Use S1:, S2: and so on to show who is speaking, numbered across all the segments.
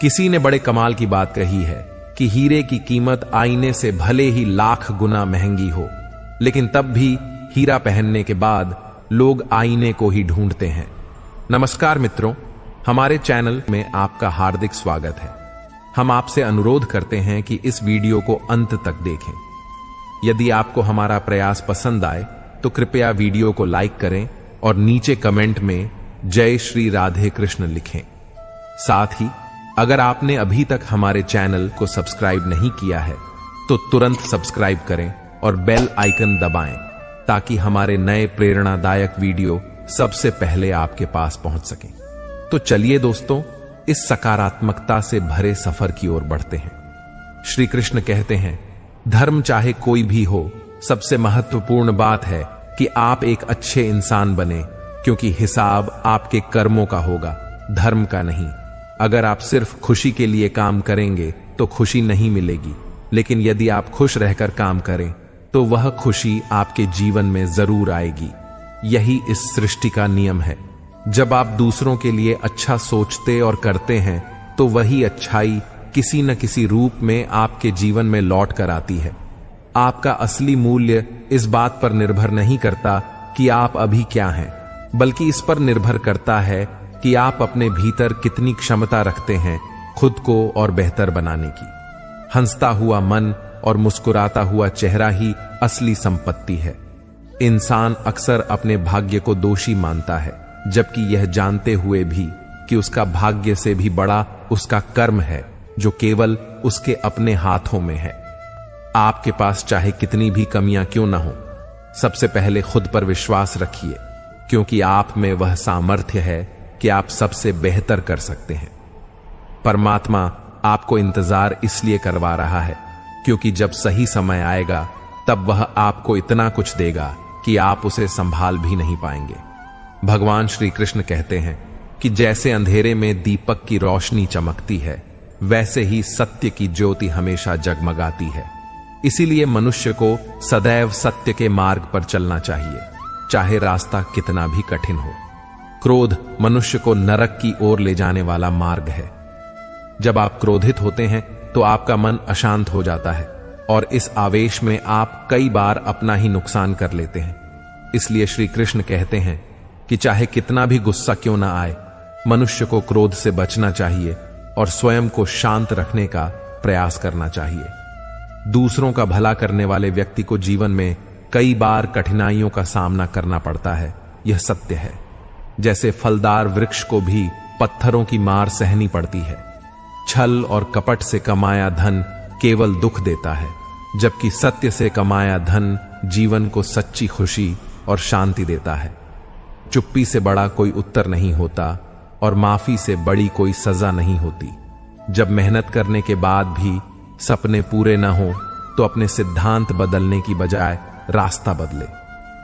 S1: किसी ने बड़े कमाल की बात कही है कि हीरे की कीमत आईने से भले ही लाख गुना महंगी हो, लेकिन तब भी हीरा पहनने के बाद लोग आईने को ही ढूंढते हैं। नमस्कार मित्रों, हमारे चैनल में आपका हार्दिक स्वागत है। हम आपसे अनुरोध करते हैं कि इस वीडियो को अंत तक देखें। यदि आपको हमारा प्रयास पसंद आए तो कृपया वीडियो को लाइक करें और नीचे कमेंट में जय श्री राधे कृष्ण लिखें। साथ ही अगर आपने अभी तक हमारे चैनल को सब्सक्राइब नहीं किया है तो तुरंत सब्सक्राइब करें और बेल आइकन दबाएं ताकि हमारे नए प्रेरणादायक वीडियो सबसे पहले आपके पास पहुंच सकें। तो चलिए दोस्तों, इस सकारात्मकता से भरे सफर की ओर बढ़ते हैं। श्री कृष्ण कहते हैं, धर्म चाहे कोई भी हो, सबसे महत्वपूर्ण बात है कि आप एक अच्छे इंसान बने, क्योंकि हिसाब आपके कर्मों का होगा, धर्म का नहीं। अगर आप सिर्फ खुशी के लिए काम करेंगे तो खुशी नहीं मिलेगी, लेकिन यदि आप खुश रहकर काम करें तो वह खुशी आपके जीवन में जरूर आएगी। यही इस सृष्टि का नियम है। जब आप दूसरों के लिए अच्छा सोचते और करते हैं तो वही अच्छाई किसी न किसी रूप में आपके जीवन में लौट कर आती है। आपका असली मूल्य इस बात पर निर्भर नहीं करता कि आप अभी क्या हैं, बल्कि इस पर निर्भर करता है कि आप अपने भीतर कितनी क्षमता रखते हैं खुद को और बेहतर बनाने की। हंसता हुआ मन और मुस्कुराता हुआ चेहरा ही असली संपत्ति है। इंसान अक्सर अपने भाग्य को दोषी मानता है, जबकि यह जानते हुए भी कि उसका भाग्य से भी बड़ा उसका कर्म है, जो केवल उसके अपने हाथों में है। आपके पास चाहे कितनी भी कमियां क्यों ना हो, सबसे पहले खुद पर विश्वास रखिए, क्योंकि आप में वह सामर्थ्य है कि आप सबसे बेहतर कर सकते हैं। परमात्मा आपको इंतजार इसलिए करवा रहा है क्योंकि जब सही समय आएगा तब वह आपको इतना कुछ देगा कि आप उसे संभाल भी नहीं पाएंगे। भगवान श्री कृष्ण कहते हैं कि जैसे अंधेरे में दीपक की रोशनी चमकती है, वैसे ही सत्य की ज्योति हमेशा जगमगाती है। इसीलिए मनुष्य को सदैव सत्य के मार्ग पर चलना चाहिए, चाहे रास्ता कितना भी कठिन हो। क्रोध मनुष्य को नरक की ओर ले जाने वाला मार्ग है। जब आप क्रोधित होते हैं तो आपका मन अशांत हो जाता है और इस आवेश में आप कई बार अपना ही नुकसान कर लेते हैं। इसलिए श्री कृष्ण कहते हैं कि चाहे कितना भी गुस्सा क्यों ना आए, मनुष्य को क्रोध से बचना चाहिए और स्वयं को शांत रखने का प्रयास करना चाहिए। दूसरों का भला करने वाले व्यक्ति को जीवन में कई बार कठिनाइयों का सामना करना पड़ता है, यह सत्य है। जैसे फलदार वृक्ष को भी पत्थरों की मार सहनी पड़ती है। छल और कपट से कमाया धन केवल दुख देता है, जबकि सत्य से कमाया धन जीवन को सच्ची खुशी और शांति देता है। चुप्पी से बड़ा कोई उत्तर नहीं होता और माफी से बड़ी कोई सजा नहीं होती। जब मेहनत करने के बाद भी सपने पूरे न हो तो अपने सिद्धांत बदलने की बजाय रास्ता बदले।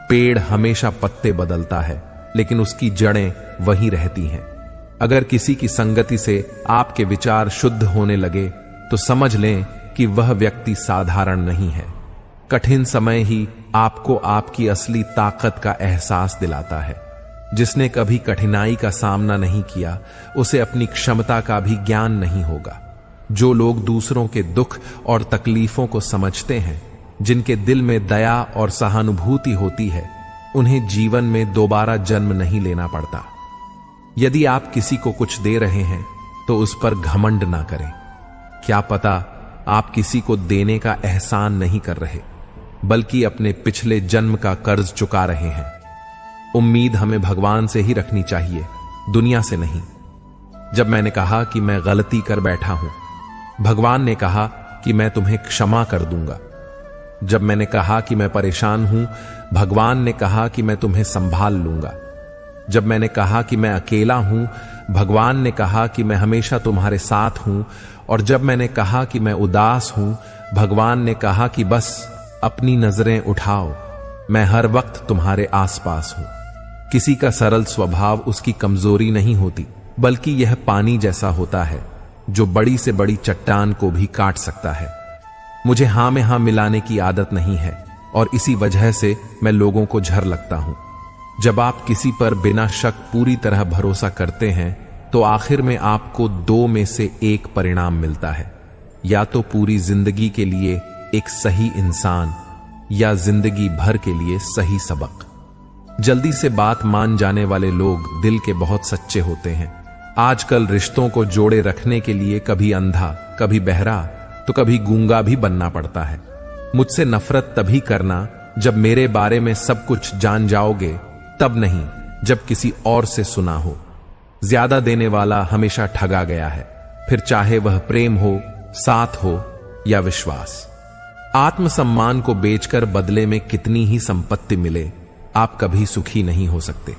S1: पेड़ हमेशा पत्ते बदलता है, लेकिन उसकी जड़ें वहीं रहती हैं। अगर किसी की संगति से आपके विचार शुद्ध होने लगे तो समझ लें कि वह व्यक्ति साधारण नहीं है। कठिन समय ही आपको आपकी असली ताकत का एहसास दिलाता है। जिसने कभी कठिनाई का सामना नहीं किया, उसे अपनी क्षमता का भी ज्ञान नहीं होगा। जो लोग दूसरों के दुख और तकलीफों को समझते हैं, जिनके दिल में दया और सहानुभूति होती है, उन्हें जीवन में दोबारा जन्म नहीं लेना पड़ता। यदि आप किसी को कुछ दे रहे हैं तो उस पर घमंड ना करें। क्या पता आप किसी को देने का एहसान नहीं कर रहे, बल्कि अपने पिछले जन्म का कर्ज चुका रहे हैं। उम्मीद हमें भगवान से ही रखनी चाहिए, दुनिया से नहीं। जब मैंने कहा कि मैं गलती कर बैठा हूं, भगवान ने कहा कि मैं तुम्हें क्षमा कर दूंगा। जब मैंने कहा कि मैं परेशान हूं, भगवान ने कहा कि मैं तुम्हें संभाल लूंगा। जब मैंने कहा कि मैं अकेला हूं, भगवान ने कहा कि मैं हमेशा तुम्हारे साथ हूं। और जब मैंने कहा कि मैं उदास हूं, भगवान ने कहा कि बस अपनी नजरें उठाओ, मैं हर वक्त तुम्हारे आसपास हूं। किसी का सरल स्वभाव उसकी कमजोरी नहीं होती, बल्कि यह पानी जैसा होता है जो बड़ी से बड़ी चट्टान को भी काट सकता है। मुझे हां में हां मिलाने की आदत नहीं है और इसी वजह से मैं लोगों को झर लगता हूं। जब आप किसी पर बिना शक पूरी तरह भरोसा करते हैं तो आखिर में आपको दो में से एक परिणाम मिलता है, या तो पूरी जिंदगी के लिए एक सही इंसान या जिंदगी भर के लिए सही सबक। जल्दी से बात मान जाने वाले लोग दिल के बहुत सच्चे होते हैं। आजकल रिश्तों को जोड़े रखने के लिए कभी अंधा, कभी बहरा, तो कभी गूंगा भी बनना पड़ता है। मुझसे नफरत तभी करना जब मेरे बारे में सब कुछ जान जाओगे, तब नहीं जब किसी और से सुना हो। ज्यादा देने वाला हमेशा ठगा गया है, फिर चाहे वह प्रेम हो, साथ हो या विश्वास। आत्मसम्मान को बेचकर बदले में कितनी ही संपत्ति मिले, आप कभी सुखी नहीं हो सकते।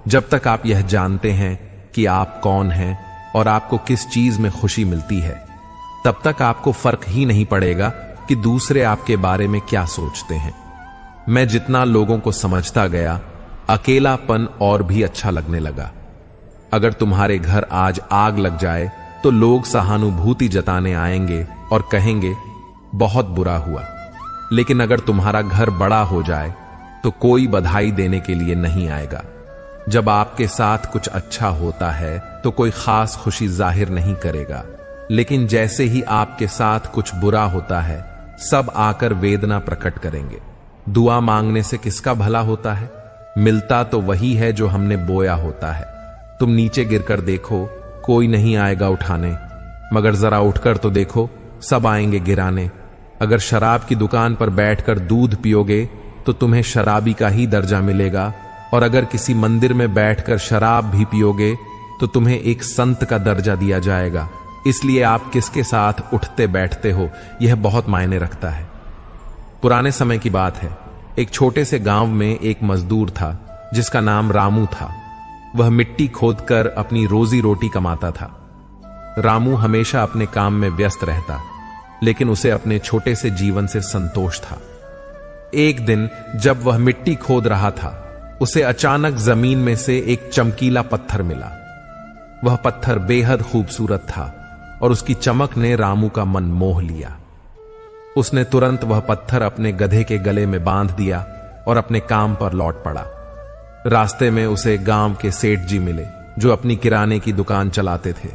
S1: जब तक आप यह जानते हैं कि आप कौन हैं और आपको किस चीज में खुशी मिलती है, तब तक आपको फर्क ही नहीं पड़ेगा कि दूसरे आपके बारे में क्या सोचते हैं। मैं जितना लोगों को समझता गया, अकेलापन और भी अच्छा लगने लगा। अगर तुम्हारे घर आज आग लग जाए तो लोग सहानुभूति जताने आएंगे और कहेंगे बहुत बुरा हुआ, लेकिन अगर तुम्हारा घर बड़ा हो जाए तो कोई बधाई देने के लिए नहीं आएगा। जब आपके साथ कुछ अच्छा होता है तो कोई खास खुशी जाहिर नहीं करेगा, लेकिन जैसे ही आपके साथ कुछ बुरा होता है, सब आकर वेदना प्रकट करेंगे। दुआ मांगने से किसका भला होता है? मिलता तो वही है जो हमने बोया होता है। तुम नीचे गिरकर देखो, कोई नहीं आएगा उठाने, मगर जरा उठकर तो देखो, सब आएंगे गिराने। अगर शराब की दुकान पर बैठकर दूध पियोगे तो तुम्हें शराबी का ही दर्जा मिलेगा, और अगर किसी मंदिर में बैठकर शराब भी पियोगे तो तुम्हें एक संत का दर्जा दिया जाएगा। इसलिए आप किसके साथ उठते बैठते हो, यह बहुत मायने रखता है। पुराने समय की बात है। एक छोटे से गांव में एक मजदूर था जिसका नाम रामू था। वह मिट्टी खोदकर अपनी रोजी रोटी कमाता था। रामू हमेशा अपने काम में व्यस्त रहता, लेकिन उसे अपने छोटे से जीवन से संतोष था। एक दिन जब वह मिट्टी खोद रहा था, उसे अचानक जमीन में से एक चमकीला पत्थर मिला। वह पत्थर बेहद खूबसूरत था और उसकी चमक ने रामू का मन मोह लिया। उसने तुरंत वह पत्थर अपने गधे के गले में बांध दिया और अपने काम पर लौट पड़ा। रास्ते में उसे गांव के सेठ जी मिले, जो अपनी किराने की दुकान चलाते थे।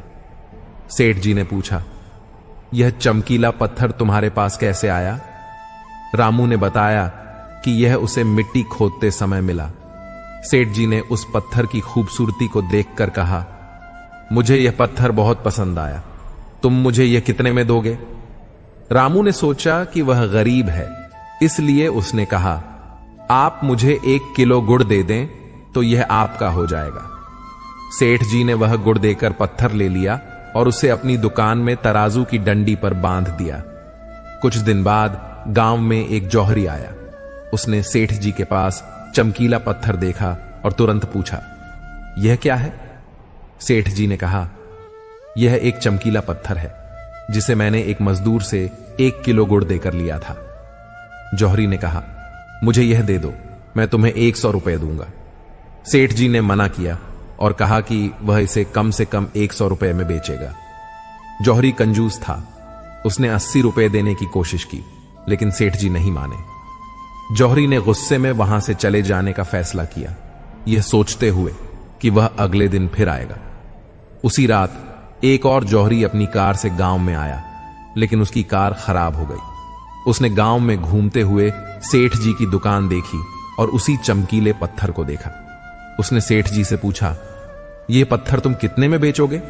S1: सेठ जी ने पूछा, यह चमकीला पत्थर तुम्हारे पास कैसे आया? रामू ने बताया कि यह उसे मिट्टी खोदते समय मिला। सेठ जी ने उस पत्थर की खूबसूरती को देखकर कहा, मुझे यह पत्थर बहुत पसंद आया, तुम मुझे यह कितने में दोगे? रामू ने सोचा कि वह गरीब है, इसलिए उसने कहा, आप मुझे 1 किलो गुड़ दे दें तो यह आपका हो जाएगा। सेठ जी ने वह गुड़ देकर पत्थर ले लिया और उसे अपनी दुकान में तराजू की डंडी पर बांध दिया। कुछ दिन बाद गांव में एक जौहरी आया। उसने सेठ जी के पास चमकीला पत्थर देखा और तुरंत पूछा, यह क्या है? सेठ जी ने कहा, यह एक चमकीला पत्थर है जिसे मैंने एक मजदूर से 1 किलो गुड़ देकर लिया था। जौहरी ने कहा, मुझे यह दे दो, मैं तुम्हें 100 रुपए दूंगा। सेठ जी ने मना किया और कहा कि वह इसे कम से कम 100 रुपए में बेचेगा। जौहरी कंजूस था, उसने 80 रुपए देने की कोशिश की, लेकिन सेठ जी नहीं माने। जौहरी ने गुस्से में वहां से चले जाने का फैसला किया, यह सोचते हुए कि वह अगले दिन फिर आएगा। उसी रात एक और जौहरी अपनी कार से गांव में आया, लेकिन उसकी कार खराब हो गई। उसने गांव में घूमते हुए सेठ जी की दुकान देखी और उसी चमकीले पत्थर को देखा। उसने सेठ जी से पूछा, यह पत्थर तुम कितने में बेचोगे?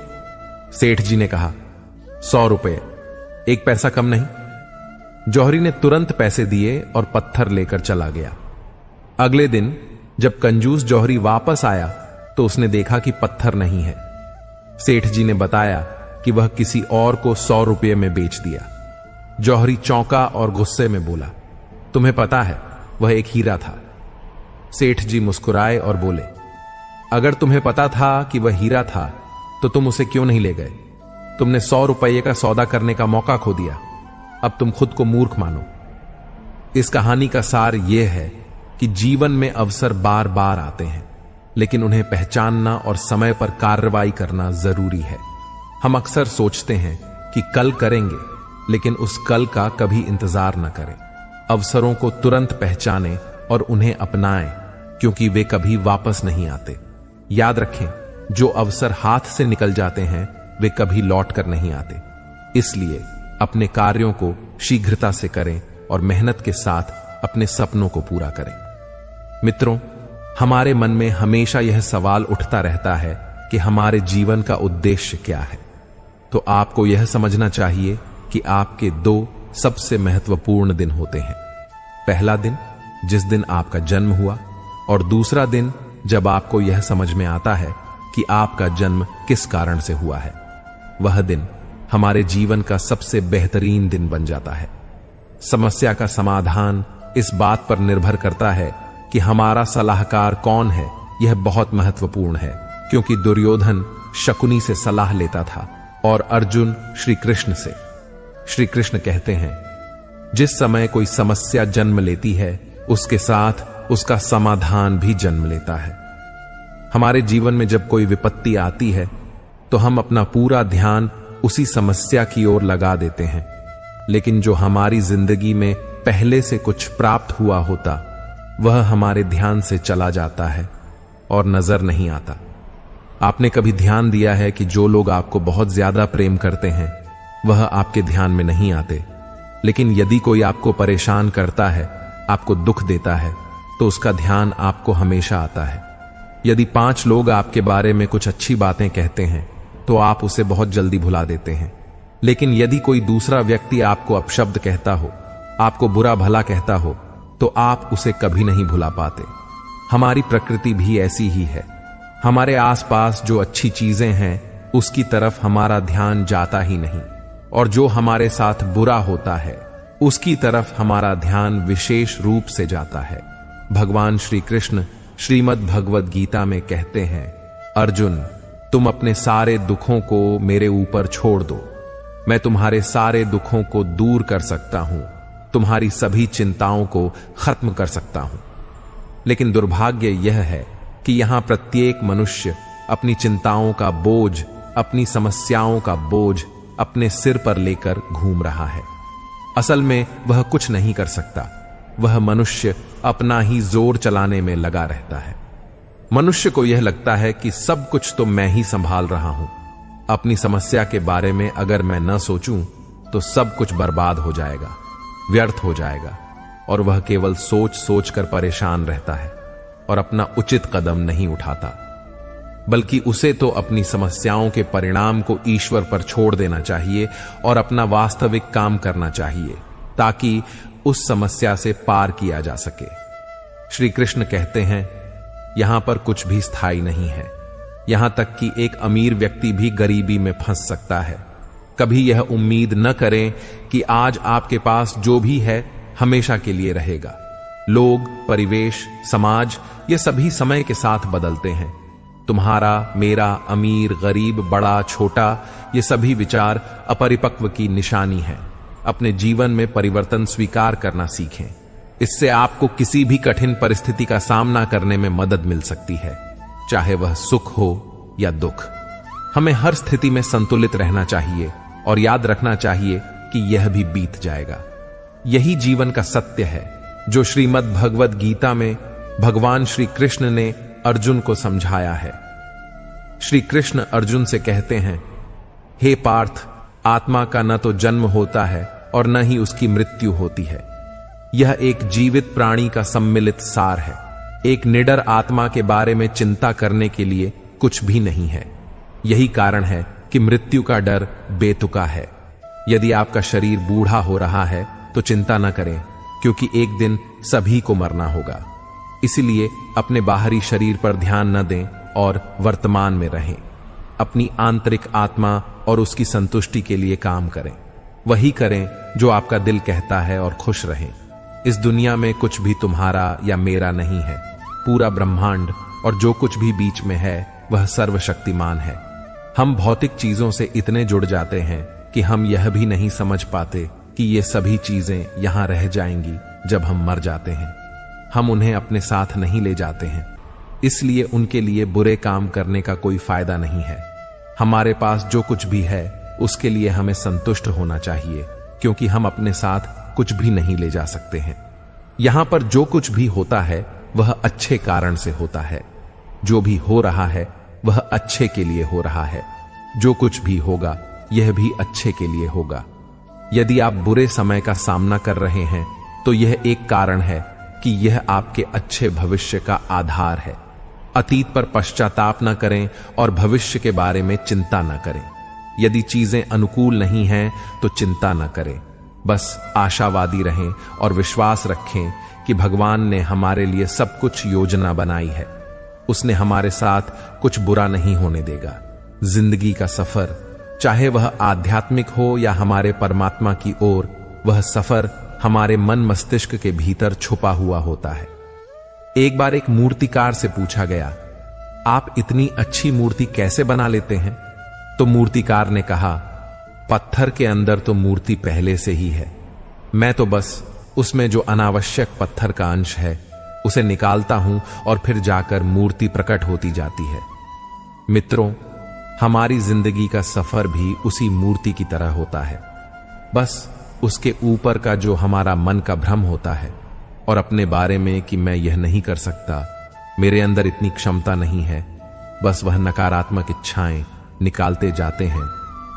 S1: सेठ जी ने कहा, 100 रुपए, 1 पैसा कम नहीं। जौहरी ने तुरंत पैसे दिए और पत्थर लेकर चला गया। अगले दिन जब कंजूस जौहरी वापस आया तो उसने देखा कि पत्थर नहीं है। सेठ जी ने बताया कि वह किसी और को 100 रुपये में बेच दिया। जौहरी चौंका और गुस्से में बोला, तुम्हें पता है वह एक हीरा था। सेठ जी मुस्कुराए और बोले, अगर तुम्हें पता था कि वह हीरा था तो तुम उसे क्यों नहीं ले गए? तुमने 100 रुपये का सौदा करने का मौका खो दिया। अब तुम खुद को मूर्ख मानो। इस कहानी का सार यह है कि जीवन में अवसर बार बार आते हैं, लेकिन उन्हें पहचानना और समय पर कार्रवाई करना जरूरी है। हम अक्सर सोचते हैं कि कल करेंगे, लेकिन उस कल का कभी इंतजार न करें। अवसरों को तुरंत पहचानें और उन्हें अपनाएं, क्योंकि वे कभी वापस नहीं आते। याद रखें, जो अवसर हाथ से निकल जाते हैं वे कभी लौट कर नहीं आते। इसलिए अपने कार्यों को शीघ्रता से करें और मेहनत के साथ अपने सपनों को पूरा करें। मित्रों, हमारे मन में हमेशा यह सवाल उठता रहता है कि हमारे जीवन का उद्देश्य क्या है। तो आपको यह समझना चाहिए कि आपके दो सबसे महत्वपूर्ण दिन होते हैं। पहला दिन जिस दिन आपका जन्म हुआ, और दूसरा दिन जब आपको यह समझ में आता है कि आपका जन्म किस कारण से हुआ है। वह दिन हमारे जीवन का सबसे बेहतरीन दिन बन जाता है। समस्या का समाधान इस बात पर निर्भर करता है कि हमारा सलाहकार कौन है। यह बहुत महत्वपूर्ण है, क्योंकि दुर्योधन शकुनी से सलाह लेता था और अर्जुन श्री कृष्ण से। श्री कृष्ण कहते हैं, जिस समय कोई समस्या जन्म लेती है उसके साथ उसका समाधान भी जन्म लेता है। हमारे जीवन में जब कोई विपत्ति आती है तो हम अपना पूरा ध्यान उसी समस्या की ओर लगा देते हैं, लेकिन जो हमारी जिंदगी में पहले से कुछ प्राप्त हुआ होता वह हमारे ध्यान से चला जाता है और नजर नहीं आता। आपने कभी ध्यान दिया है कि जो लोग आपको बहुत ज्यादा प्रेम करते हैं वह आपके ध्यान में नहीं आते, लेकिन यदि कोई आपको परेशान करता है, आपको दुख देता है, तो उसका ध्यान आपको हमेशा आता है। यदि 5 लोग आपके बारे में कुछ अच्छी बातें कहते हैं तो आप उसे बहुत जल्दी भुला देते हैं, लेकिन यदि कोई दूसरा व्यक्ति आपको अपशब्द कहता हो, आपको बुरा भला कहता हो, तो आप उसे कभी नहीं भुला पाते। हमारी प्रकृति भी ऐसी ही है। हमारे आसपास जो अच्छी चीजें हैं उसकी तरफ हमारा ध्यान जाता ही नहीं, और जो हमारे साथ बुरा होता है उसकी तरफ हमारा ध्यान विशेष रूप से जाता है। भगवान श्री कृष्ण श्रीमद् भगवद गीता में कहते हैं, अर्जुन, तुम अपने सारे दुखों को मेरे ऊपर छोड़ दो, मैं तुम्हारे सारे दुखों को दूर कर सकता हूं, तुम्हारी सभी चिंताओं को खत्म कर सकता हूं। लेकिन दुर्भाग्य यह है कि यहां प्रत्येक मनुष्य अपनी चिंताओं का बोझ, अपनी समस्याओं का बोझ अपने सिर पर लेकर घूम रहा है। असल में वह कुछ नहीं कर सकता। वह मनुष्य अपना ही जोर चलाने में लगा रहता है। मनुष्य को यह लगता है कि सब कुछ तो मैं ही संभाल रहा हूं। अपनी समस्या के बारे में अगर मैं न सोचूं तो सब कुछ बर्बाद हो जाएगा, व्यर्थ हो जाएगा, और वह केवल सोच सोच कर परेशान रहता है और अपना उचित कदम नहीं उठाता। बल्कि उसे तो अपनी समस्याओं के परिणाम को ईश्वर पर छोड़ देना चाहिए और अपना वास्तविक काम करना चाहिए, ताकि उस समस्या से पार किया जा सके। श्री कृष्ण कहते हैं, यहां पर कुछ भी स्थायी नहीं है। यहां तक कि एक अमीर व्यक्ति भी गरीबी में फंस सकता है। कभी यह उम्मीद न करें कि आज आपके पास जो भी है हमेशा के लिए रहेगा। लोग, परिवेश, समाज, ये सभी समय के साथ बदलते हैं। तुम्हारा, मेरा, अमीर, गरीब, बड़ा, छोटा, ये सभी विचार अपरिपक्व की निशानी है। अपने जीवन में परिवर्तन स्वीकार करना सीखें। इससे आपको किसी भी कठिन परिस्थिति का सामना करने में मदद मिल सकती है, चाहे वह सुख हो या दुख। हमें हर स्थिति में संतुलित रहना चाहिए और याद रखना चाहिए कि यह भी बीत जाएगा। यही जीवन का सत्य है जो श्रीमद् भगवद गीता में भगवान श्री कृष्ण ने अर्जुन को समझाया है। श्री कृष्ण अर्जुन से कहते हैं, हे पार्थ, आत्मा का न तो जन्म होता है और न ही उसकी मृत्यु होती है। यह एक जीवित प्राणी का सम्मिलित सार है। एक निडर आत्मा के बारे में चिंता करने के लिए कुछ भी नहीं है। यही कारण है कि मृत्यु का डर बेतुका है। यदि आपका शरीर बूढ़ा हो रहा है तो चिंता न करें, क्योंकि एक दिन सभी को मरना होगा। इसलिए अपने बाहरी शरीर पर ध्यान न दें और वर्तमान में रहें। अपनी आंतरिक आत्मा और उसकी संतुष्टि के लिए काम करें। वही करें जो आपका दिल कहता है और खुश रहें। इस दुनिया में कुछ भी तुम्हारा या मेरा नहीं है। पूरा ब्रह्मांड और जो कुछ भी बीच में है वह सर्वशक्तिमान है। हम भौतिक चीजों से इतने जुड़ जाते हैं कि हम यह भी नहीं समझ पाते कि ये सभी चीजें यहां रह जाएंगी जब हम मर जाते हैं। हम उन्हें अपने साथ नहीं ले जाते हैं, इसलिए उनके लिए बुरे काम करने का कोई फायदा नहीं है। हमारे पास जो कुछ भी है उसके लिए हमें संतुष्ट होना चाहिए, क्योंकि हम अपने साथ कुछ भी नहीं ले जा सकते हैं। यहां पर जो कुछ भी होता है वह अच्छे कारण से होता है। जो भी हो रहा है वह अच्छे के लिए हो रहा है। जो कुछ भी होगा यह भी अच्छे के लिए होगा। यदि आप बुरे समय का सामना कर रहे हैं तो यह एक कारण है कि यह आपके अच्छे भविष्य का आधार है। अतीत पर पश्चाताप न करें और भविष्य के बारे में चिंता न करें। यदि चीजें अनुकूल नहीं हैं तो चिंता न करें, बस आशावादी रहें और विश्वास रखें कि भगवान ने हमारे लिए सब कुछ योजना बनाई है। उसने हमारे साथ कुछ बुरा नहीं होने देगा। जिंदगी का सफर, चाहे वह आध्यात्मिक हो या हमारे परमात्मा की ओर, वह सफर हमारे मन मस्तिष्क के भीतर छुपा हुआ होता है। एक बार एक मूर्तिकार से पूछा गया, आप इतनी अच्छी मूर्ति कैसे बना लेते हैं? तो मूर्तिकार ने कहा, पत्थर के अंदर तो मूर्ति पहले से ही है, मैं तो बस उसमें जो अनावश्यक पत्थर का अंश है उसे निकालता हूं और फिर जाकर मूर्ति प्रकट होती जाती है। मित्रों, हमारी जिंदगी का सफर भी उसी मूर्ति की तरह होता है। बस उसके ऊपर का जो हमारा मन का भ्रम होता है और अपने बारे में कि मैं यह नहीं कर सकता, मेरे अंदर इतनी क्षमता नहीं है, बस वह नकारात्मक इच्छाएं निकालते जाते हैं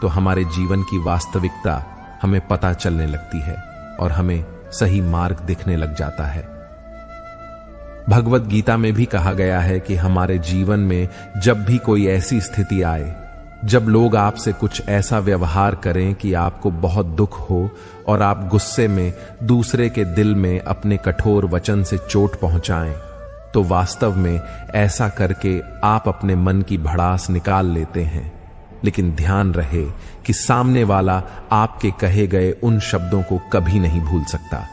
S1: तो हमारे जीवन की वास्तविकता हमें पता चलने लगती है और हमें सही मार्ग दिखने लग जाता है। भगवत गीता में भी कहा गया है कि हमारे जीवन में जब भी कोई ऐसी स्थिति आए, जब लोग आपसे कुछ ऐसा व्यवहार करें कि आपको बहुत दुख हो और आप गुस्से में दूसरे के दिल में अपने कठोर वचन से चोट पहुंचाएं, तो वास्तव में ऐसा करके आप अपने मन की भड़ास निकाल लेते हैं। लेकिन ध्यान रहे कि सामने वाला आपके कहे गए उन शब्दों को कभी नहीं भूल सकता।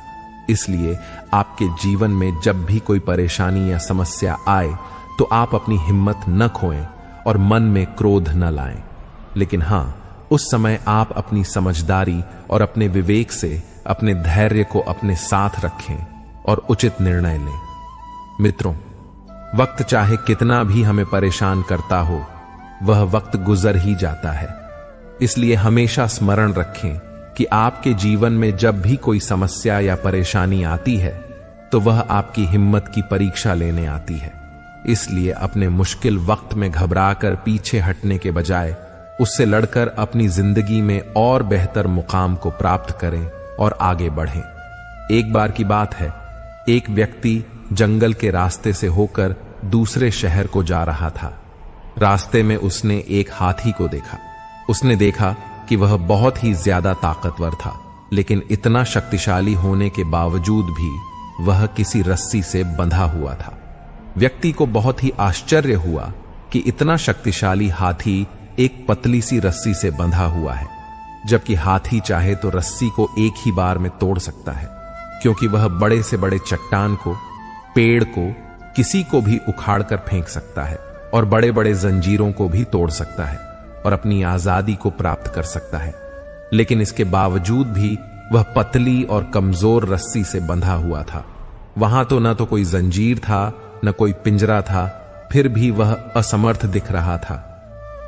S1: इसलिए आपके जीवन में जब भी कोई परेशानी या समस्या आए तो आप अपनी हिम्मत न खोएं और मन में क्रोध न लाएं। लेकिन हां, उस समय आप अपनी समझदारी और अपने विवेक से अपने धैर्य को अपने साथ रखें और उचित निर्णय लें। मित्रों, वक्त चाहे कितना भी हमें परेशान करता हो, वह वक्त गुजर ही जाता है। इसलिए हमेशा स्मरण रखें कि आपके जीवन में जब भी कोई समस्या या परेशानी आती है तो वह आपकी हिम्मत की परीक्षा लेने आती है। इसलिए अपने मुश्किल वक्त में घबराकर पीछे हटने के बजाय उससे लड़कर अपनी जिंदगी में और बेहतर मुकाम को प्राप्त करें और आगे बढ़ें। एक बार की बात है, एक व्यक्ति जंगल के रास्ते से होकर दूसरे शहर को जा रहा था। रास्ते में उसने एक हाथी को देखा। उसने देखा कि वह बहुत ही ज्यादा ताकतवर था, लेकिन इतना शक्तिशाली होने के बावजूद भी वह किसी रस्सी से बंधा हुआ था। व्यक्ति को बहुत ही आश्चर्य हुआ कि इतना शक्तिशाली हाथी एक पतली सी रस्सी से बंधा हुआ है, जबकि हाथी चाहे तो रस्सी को एक ही बार में तोड़ सकता है, क्योंकि वह बड़े से बड़े चट्टान को, पेड़ को, किसी को भी उखाड़ कर फेंक सकता है और बड़े बड़े जंजीरों को भी तोड़ सकता है और अपनी आजादी को प्राप्त कर सकता है। लेकिन इसके बावजूद भी वह पतली और कमजोर रस्सी से बंधा हुआ था। वहां तो न तो कोई जंजीर था, न कोई पिंजरा था, फिर भी वह असमर्थ दिख रहा था।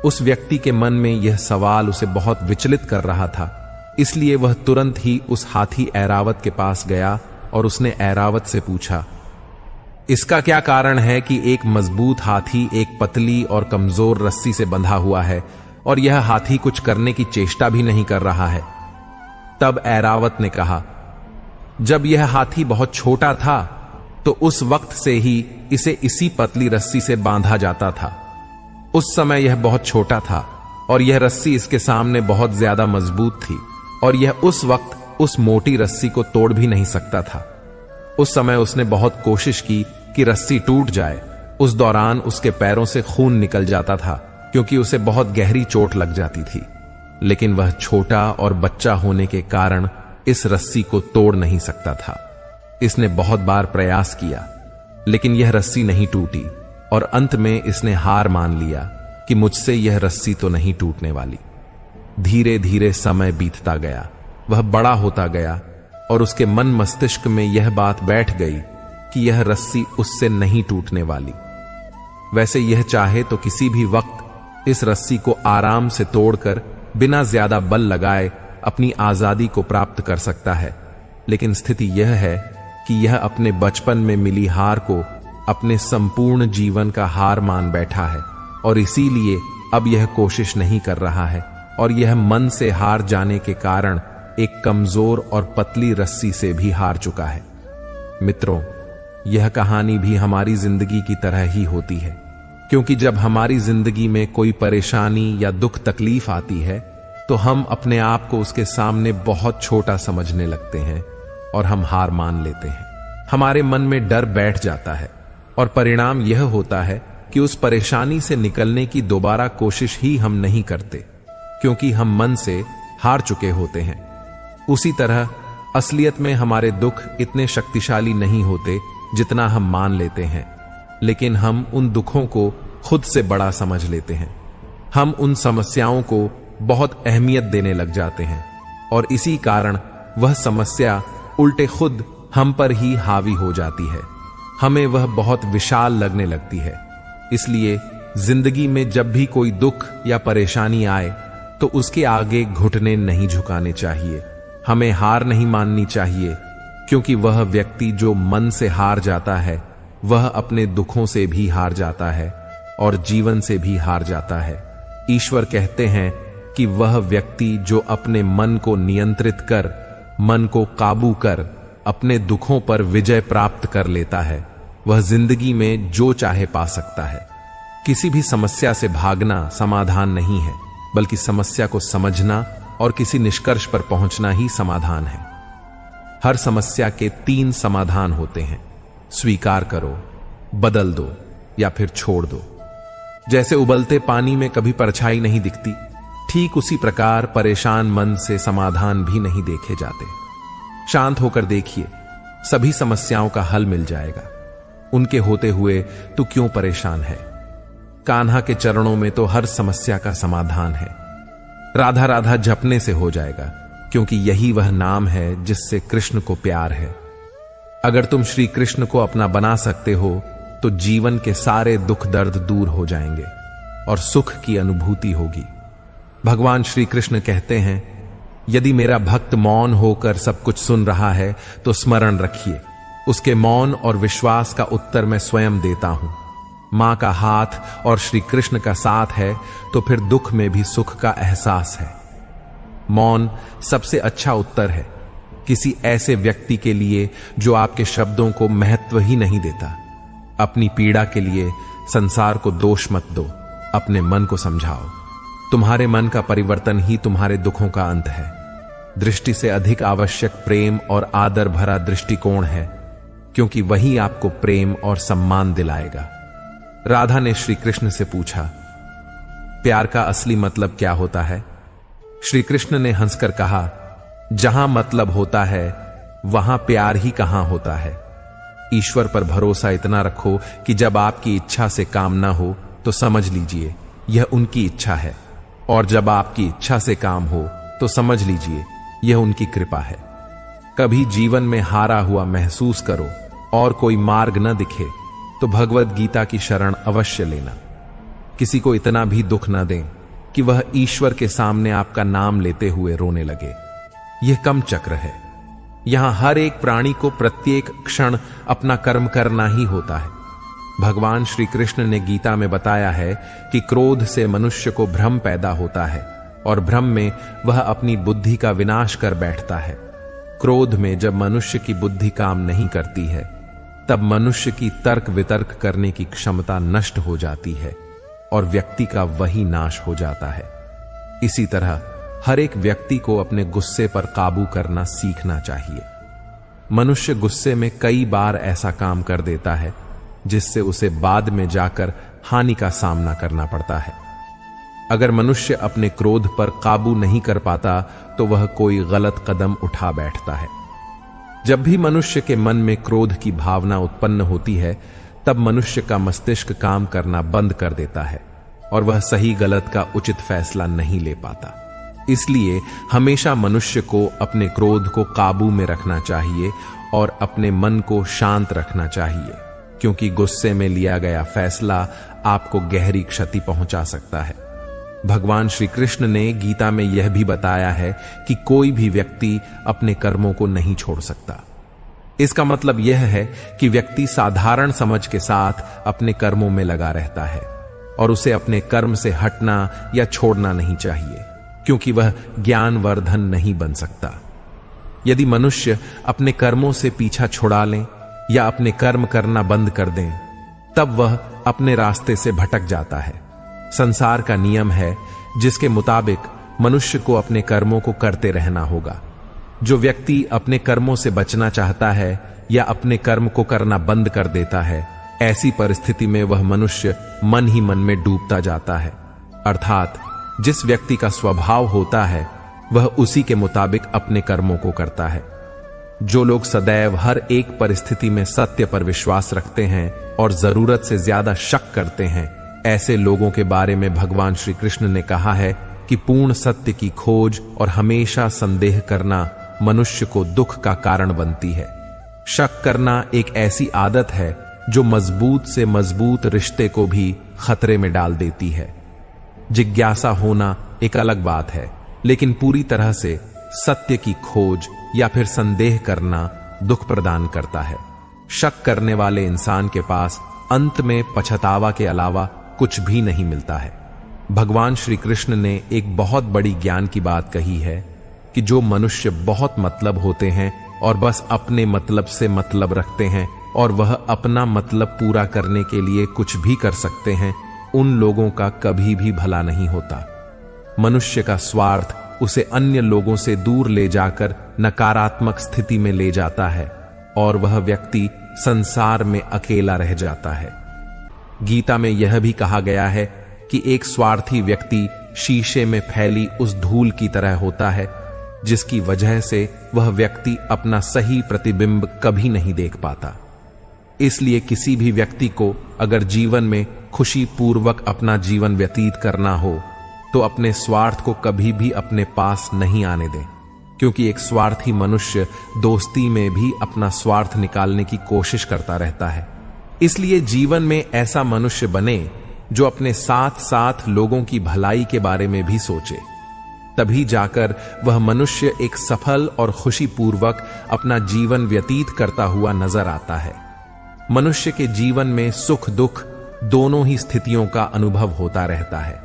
S1: उस व्यक्ति के मन में यह सवाल उसे बहुत विचलित कर रहा था। इसलिए वह तुरंत ही उस हाथी ऐरावत के पास गया और उसने ऐरावत से पूछा, इसका क्या कारण है कि एक मजबूत हाथी एक पतली और कमजोर रस्सी से बंधा हुआ है और यह हाथी कुछ करने की चेष्टा भी नहीं कर रहा है? तब ऐरावत ने कहा, जब यह हाथी बहुत छोटा था तो उस वक्त से ही इसे इसी पतली रस्सी से बांधा जाता था। उस समय यह बहुत छोटा था और यह रस्सी इसके सामने बहुत ज्यादा मजबूत थी और यह उस वक्त उस मोटी रस्सी को तोड़ भी नहीं सकता था। उस समय उसने बहुत कोशिश की कि रस्सी टूट जाए। उस दौरान उसके पैरों से खून निकल जाता था क्योंकि उसे बहुत गहरी चोट लग जाती थी। लेकिन वह छोटा और बच्चा होने के कारण इस रस्सी को तोड़ नहीं सकता था। इसने बहुत बार प्रयास किया, लेकिन यह रस्सी नहीं टूटी और अंत में इसने हार मान लिया कि मुझसे यह रस्सी तो नहीं टूटने वाली। धीरे धीरे समय बीतता गया, वह बड़ा होता गया और उसके मन मस्तिष्क में यह बात बैठ गई कि यह रस्सी उससे नहीं टूटने वाली। वैसे यह चाहे तो किसी भी वक्त इस रस्सी को आराम से तोड़कर बिना ज्यादा बल लगाए अपनी आजादी को प्राप्त कर सकता है, लेकिन स्थिति यह है कि यह अपने बचपन में मिली हार को अपने संपूर्ण जीवन का हार मान बैठा है और इसीलिए अब यह कोशिश नहीं कर रहा है और यह मन से हार जाने के कारण एक कमजोर और पतली रस्सी से भी हार चुका है। मित्रों, यह कहानी भी हमारी जिंदगी की तरह ही होती है, क्योंकि जब हमारी जिंदगी में कोई परेशानी या दुख तकलीफ आती है तो हम अपने आप को उसके सामने बहुत छोटा समझने लगते हैं और हम हार मान लेते हैं। हमारे मन में डर बैठ जाता है और परिणाम यह होता है कि उस परेशानी से निकलने की दोबारा कोशिश ही हम नहीं करते, क्योंकि हम मन से हार चुके होते हैं। उसी तरह असलियत में हमारे दुख इतने शक्तिशाली नहीं होते जितना हम मान लेते हैं, लेकिन हम उन दुखों को खुद से बड़ा समझ लेते हैं। हम उन समस्याओं को बहुत अहमियत देने लग जाते हैं और इसी कारण वह समस्या उल्टे खुद हम पर ही हावी हो जाती है। हमें वह बहुत विशाल लगने लगती है। इसलिए जिंदगी में जब भी कोई दुख या परेशानी आए तो उसके आगे घुटने नहीं झुकाने चाहिए। हमें हार नहीं माननी चाहिए, क्योंकि वह व्यक्ति जो मन से हार जाता है वह अपने दुखों से भी हार जाता है और जीवन से भी हार जाता है। ईश्वर कहते हैं कि वह व्यक्ति जो अपने मन को नियंत्रित कर, मन को काबू कर अपने दुखों पर विजय प्राप्त कर लेता है, वह जिंदगी में जो चाहे पा सकता है। किसी भी समस्या से भागना समाधान नहीं है, बल्कि समस्या को समझना और किसी निष्कर्ष पर पहुंचना ही समाधान है। हर समस्या के 3 समाधान होते हैं: स्वीकार करो, बदल दो या फिर छोड़ दो। जैसे उबलते पानी में कभी परछाई नहीं दिखती, ठीक उसी प्रकार परेशान मन से समाधान भी नहीं देखे जाते। शांत होकर देखिए, सभी समस्याओं का हल मिल जाएगा। उनके होते हुए तू क्यों परेशान है? कान्हा के चरणों में तो हर समस्या का समाधान है। राधा राधा जपने से हो जाएगा, क्योंकि यही वह नाम है जिससे कृष्ण को प्यार है। अगर तुम श्री कृष्ण को अपना बना सकते हो तो जीवन के सारे दुख दर्द दूर हो जाएंगे और सुख की अनुभूति होगी। भगवान श्री कृष्ण कहते हैं, यदि मेरा भक्त मौन होकर सब कुछ सुन रहा है तो स्मरण रखिए, उसके मौन और विश्वास का उत्तर मैं स्वयं देता हूं। मां का हाथ और श्री कृष्ण का साथ है तो फिर दुख में भी सुख का एहसास है। मौन सबसे अच्छा उत्तर है किसी ऐसे व्यक्ति के लिए जो आपके शब्दों को महत्व ही नहीं देता। अपनी पीड़ा के लिए संसार को दोष मत दो, अपने मन को समझाओ। तुम्हारे मन का परिवर्तन ही तुम्हारे दुखों का अंत है। दृष्टि से अधिक आवश्यक प्रेम और आदर भरा दृष्टिकोण है, क्योंकि वही आपको प्रेम और सम्मान दिलाएगा। राधा ने श्री कृष्ण से पूछा, प्यार का असली मतलब क्या होता है? श्री कृष्ण ने हंसकर कहा, जहां मतलब होता है वहां प्यार ही कहां होता है। ईश्वर पर भरोसा इतना रखो कि जब आपकी इच्छा से काम ना हो तो समझ लीजिए यह उनकी इच्छा है, और जब आपकी इच्छा से काम हो तो समझ लीजिए यह उनकी कृपा है। कभी जीवन में हारा हुआ महसूस करो और कोई मार्ग न दिखे तो भगवत गीता की शरण अवश्य लेना। किसी को इतना भी दुख न दें कि वह ईश्वर के सामने आपका नाम लेते हुए रोने लगे। यह कम चक्र है। यहां हर एक प्राणी को प्रत्येक क्षण अपना कर्म करना ही होता है। भगवान श्री कृष्ण ने गीता में बताया है कि क्रोध से मनुष्य को भ्रम पैदा होता है और भ्रम में वह अपनी बुद्धि का विनाश कर बैठता है। क्रोध में जब मनुष्य की बुद्धि काम नहीं करती है तब मनुष्य की तर्क वितर्क करने की क्षमता नष्ट हो जाती है और व्यक्ति का वही नाश हो जाता है। इसी तरह हर एक व्यक्ति को अपने गुस्से पर काबू करना सीखना चाहिए। मनुष्य गुस्से में कई बार ऐसा काम कर देता है जिससे उसे बाद में जाकर हानि का सामना करना पड़ता है। अगर मनुष्य अपने क्रोध पर काबू नहीं कर पाता तो वह कोई गलत कदम उठा बैठता है। जब भी मनुष्य के मन में क्रोध की भावना उत्पन्न होती है तब मनुष्य का मस्तिष्क काम करना बंद कर देता है और वह सही गलत का उचित फैसला नहीं ले पाता। इसलिए हमेशा मनुष्य को अपने क्रोध को काबू में रखना चाहिए और अपने मन को शांत रखना चाहिए, क्योंकि गुस्से में लिया गया फैसला आपको गहरी क्षति पहुंचा सकता है। भगवान श्री कृष्ण ने गीता में यह भी बताया है कि कोई भी व्यक्ति अपने कर्मों को नहीं छोड़ सकता। इसका मतलब यह है कि व्यक्ति साधारण समझ के साथ अपने कर्मों में लगा रहता है। और उसे अपने कर्म से हटना या छोड़ना नहीं चाहिए, क्योंकि वह ज्ञानवर्धन नहीं बन सकता। यदि मनुष्य अपने कर्मों से पीछा छुड़ा लें या अपने कर्म करना बंद कर दें, तब वह अपने रास्ते से भटक जाता है। संसार का नियम है जिसके मुताबिक मनुष्य को अपने कर्मों को करते रहना होगा। जो व्यक्ति अपने कर्मों से बचना चाहता है या अपने कर्म को करना बंद कर देता है, ऐसी परिस्थिति में वह मनुष्य मन ही मन में डूबता जाता है। अर्थात जिस व्यक्ति का स्वभाव होता है वह उसी के मुताबिक अपने कर्मों को करता है। जो लोग सदैव हर एक परिस्थिति में सत्य पर विश्वास रखते हैं और जरूरत से ज्यादा शक करते हैं, ऐसे लोगों के बारे में भगवान श्री कृष्ण ने कहा है कि पूर्ण सत्य की खोज और हमेशा संदेह करना मनुष्य को दुख का कारण बनती है। शक करना एक ऐसी आदत है जो मजबूत से मजबूत रिश्ते को भी खतरे में डाल देती है। जिज्ञासा होना एक अलग बात है, लेकिन पूरी तरह से सत्य की खोज या फिर संदेह करना दुख प्रदान करता है। शक करने वाले इंसान के पास अंत में पछतावा के अलावा कुछ भी नहीं मिलता है। भगवान श्री कृष्ण ने एक बहुत बड़ी ज्ञान की बात कही है कि जो मनुष्य बहुत मतलब होते हैं और बस अपने मतलब से मतलब रखते हैं और वह अपना मतलब पूरा करने के लिए कुछ भी कर सकते हैं, उन लोगों का कभी भी भला नहीं होता। मनुष्य का स्वार्थ उसे अन्य लोगों से दूर ले जाकर नकारात्मक स्थिति में ले जाता है और वह व्यक्ति संसार में अकेला रह जाता है। गीता में यह भी कहा गया है कि एक स्वार्थी व्यक्ति शीशे में फैली उस धूल की तरह होता है जिसकी वजह से वह व्यक्ति अपना सही प्रतिबिंब कभी नहीं देख पाता। इसलिए किसी भी व्यक्ति को अगर जीवन में खुशी पूर्वक अपना जीवन व्यतीत करना हो तो अपने स्वार्थ को कभी भी अपने पास नहीं आने दें, क्योंकि एक स्वार्थी मनुष्य दोस्ती में भी अपना स्वार्थ निकालने की कोशिश करता रहता है। इसलिए जीवन में ऐसा मनुष्य बने जो अपने साथ साथ लोगों की भलाई के बारे में भी सोचे, तभी जाकर वह मनुष्य एक सफल और खुशीपूर्वक अपना जीवन व्यतीत करता हुआ नजर आता है। मनुष्य के जीवन में सुख दुख दोनों ही स्थितियों का अनुभव होता रहता है।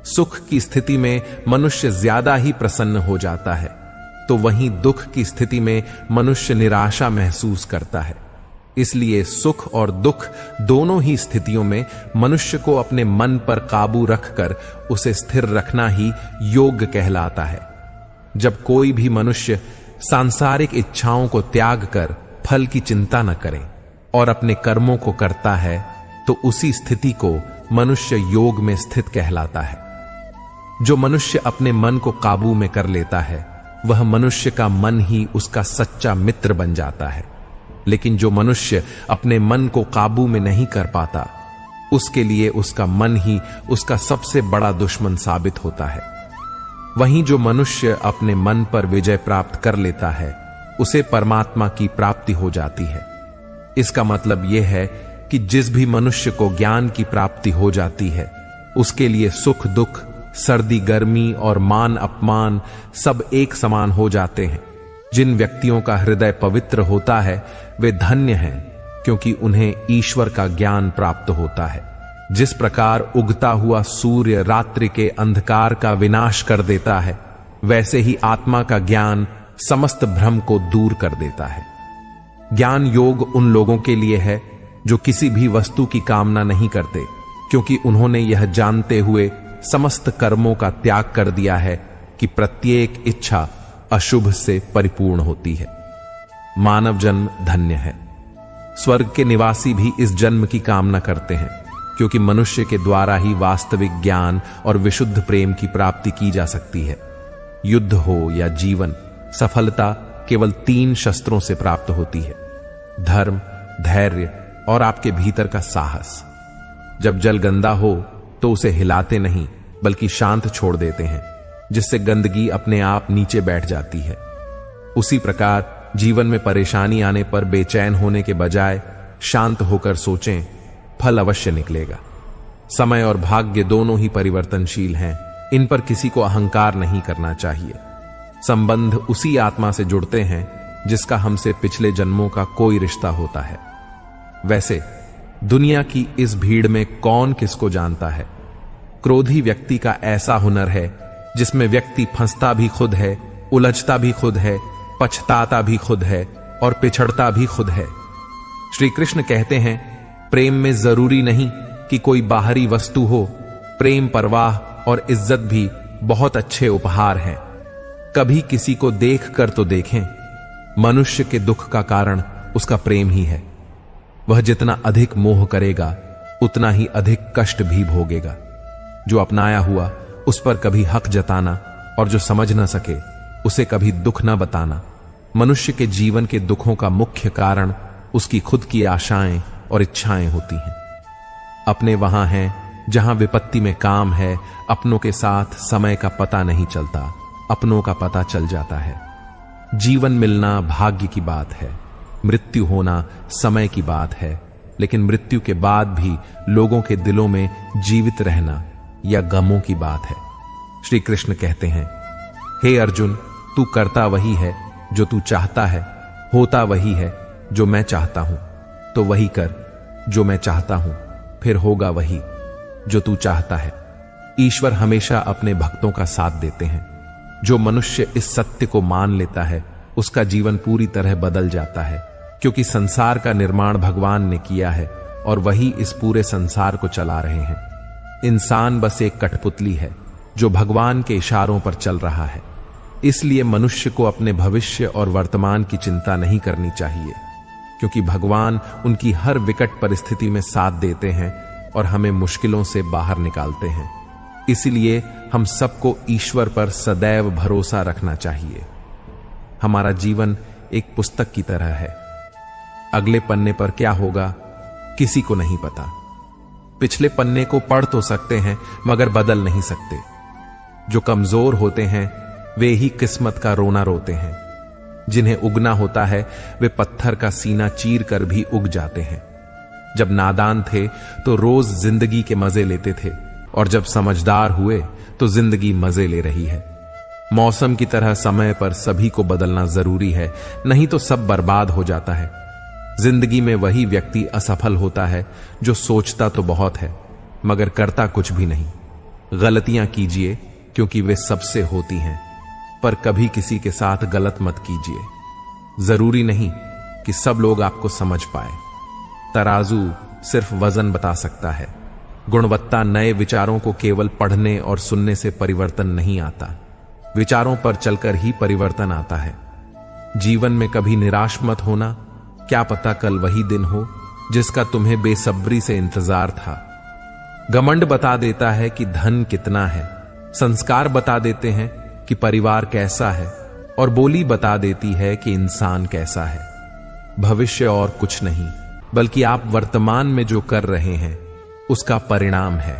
S1: सुख की स्थिति में मनुष्य ज्यादा ही प्रसन्न हो जाता है, तो वहीं दुख की स्थिति में मनुष्य निराशा महसूस करता है। इसलिए सुख और दुख दोनों ही स्थितियों में मनुष्य को अपने मन पर काबू रखकर उसे स्थिर रखना ही योग कहलाता है। जब कोई भी मनुष्य सांसारिक इच्छाओं को त्याग कर फल की चिंता न करे और अपने कर्मों को करता है, तो उसी स्थिति को मनुष्य योग में स्थित कहलाता है। जो मनुष्य अपने मन को काबू में कर लेता है, वह मनुष्य का मन ही उसका सच्चा मित्र बन जाता है। लेकिन जो मनुष्य अपने मन को काबू में नहीं कर पाता, उसके लिए उसका मन ही उसका सबसे बड़ा दुश्मन साबित होता है। वहीं जो मनुष्य अपने मन पर विजय प्राप्त कर लेता है, उसे परमात्मा की प्राप्ति हो जाती है। इसका मतलब यह है कि जिस भी मनुष्य को ज्ञान की प्राप्ति हो जाती है, उसके लिए सुख दुख, सर्दी गर्मी और मान अपमान सब एक समान हो जाते हैं। जिन व्यक्तियों का हृदय पवित्र होता है वे धन्य हैं, क्योंकि उन्हें ईश्वर का ज्ञान प्राप्त होता है। जिस प्रकार उगता हुआ सूर्य रात्रि के अंधकार का विनाश कर देता है, वैसे ही आत्मा का ज्ञान समस्त भ्रम को दूर कर देता है। ज्ञान योग उन लोगों के लिए है जो किसी भी वस्तु की कामना नहीं करते, क्योंकि उन्होंने यह जानते हुए समस्त कर्मों का त्याग कर दिया है कि प्रत्येक इच्छा अशुभ से परिपूर्ण होती है। मानव जन्म धन्य है। स्वर्ग के निवासी भी इस जन्म की कामना करते हैं, क्योंकि मनुष्य के द्वारा ही वास्तविक ज्ञान और विशुद्ध प्रेम की प्राप्ति की जा सकती है। युद्ध हो या जीवन, सफलता केवल 3 शस्त्रों से प्राप्त होती है: धर्म, धैर्य और आपके भीतर का साहस। जब जल गंदा हो तो उसे हिलाते नहीं बल्कि शांत छोड़ देते हैं, जिससे गंदगी अपने आप नीचे बैठ जाती है। उसी प्रकार जीवन में परेशानी आने पर बेचैन होने के बजाय शांत होकर सोचें, फल अवश्य निकलेगा। समय और भाग्य दोनों ही परिवर्तनशील हैं, इन पर किसी को अहंकार नहीं करना चाहिए। संबंध उसी आत्मा से जुड़ते हैं जिसका हमसे पिछले जन्मों का कोई रिश्ता होता है। वैसे दुनिया की इस भीड़ में कौन किसको जानता है। क्रोधी व्यक्ति का ऐसा हुनर है जिसमें व्यक्ति फंसता भी खुद है, उलझता भी खुद है, पछताता भी खुद है और पिछड़ता भी खुद है। श्री कृष्ण कहते हैं, प्रेम में जरूरी नहीं कि कोई बाहरी वस्तु हो, प्रेम, परवाह और इज्जत भी बहुत अच्छे उपहार हैं। कभी किसी को देख कर तो देखें। मनुष्य के दुख का कारण उसका प्रेम ही है। वह जितना अधिक मोह करेगा उतना ही अधिक कष्ट भी भोगेगा। जो अपनाया हुआ उस पर कभी हक जताना और जो समझ न सके उसे कभी दुख न बताना। मनुष्य के जीवन के दुखों का मुख्य कारण उसकी खुद की आशाएं और इच्छाएं होती हैं। अपने वहां हैं जहां विपत्ति में काम है, अपनों के साथ समय का पता नहीं चलता, अपनों का पता चल जाता है। जीवन मिलना भाग्य की बात है, मृत्यु होना समय की बात है, लेकिन मृत्यु के बाद भी लोगों के दिलों में जीवित रहना या गमों की बात है। श्री कृष्ण कहते हैं, हे अर्जुन, तू करता वही है जो तू चाहता है, होता वही है जो मैं चाहता हूं, तो वही कर जो मैं चाहता हूं, फिर होगा वही जो तू चाहता है। ईश्वर हमेशा अपने भक्तों का साथ देते हैं। जो मनुष्य इस सत्य को मान लेता है उसका जीवन पूरी तरह बदल जाता है, क्योंकि संसार का निर्माण भगवान ने किया है और वही इस पूरे संसार को चला रहे हैं। इंसान बस एक कठपुतली है जो भगवान के इशारों पर चल रहा है। इसलिए मनुष्य को अपने भविष्य और वर्तमान की चिंता नहीं करनी चाहिए, क्योंकि भगवान उनकी हर विकट परिस्थिति में साथ देते हैं और हमें मुश्किलों से बाहर निकालते हैं। इसलिए हम सबको ईश्वर पर सदैव भरोसा रखना चाहिए। हमारा जीवन एक पुस्तक की तरह है। अगले पन्ने पर क्या होगा किसी को नहीं पता। पिछले पन्ने को पढ़ तो सकते हैं मगर बदल नहीं सकते। जो कमजोर होते हैं वे ही किस्मत का रोना रोते हैं। जिन्हें उगना होता है वे पत्थर का सीना चीर कर भी उग जाते हैं। जब नादान थे तो रोज जिंदगी के मजे लेते थे और जब समझदार हुए तो जिंदगी मजे ले रही है। मौसम की तरह समय पर सभी को बदलना जरूरी है, नहीं तो सब बर्बाद हो जाता है। जिंदगी में वही व्यक्ति असफल होता है जो सोचता तो बहुत है मगर करता कुछ भी नहीं। गलतियां कीजिए क्योंकि वे सबसे होती हैं, पर कभी किसी के साथ गलत मत कीजिए। जरूरी नहीं कि सब लोग आपको समझ पाए। तराजू सिर्फ वजन बता सकता है। गुणवत्ता नए विचारों को केवल पढ़ने और सुनने से परिवर्तन नहीं आता। विचारों पर चलकर ही परिवर्तन आता है। जीवन में कभी निराश मत होना। क्या पता कल वही दिन हो जिसका तुम्हें बेसब्री से इंतजार था। घमंड बता देता है कि धन कितना है, संस्कार बता देते हैं कि परिवार कैसा है और बोली बता देती है कि इंसान कैसा है। भविष्य और कुछ नहीं बल्कि आप वर्तमान में जो कर रहे हैं उसका परिणाम है।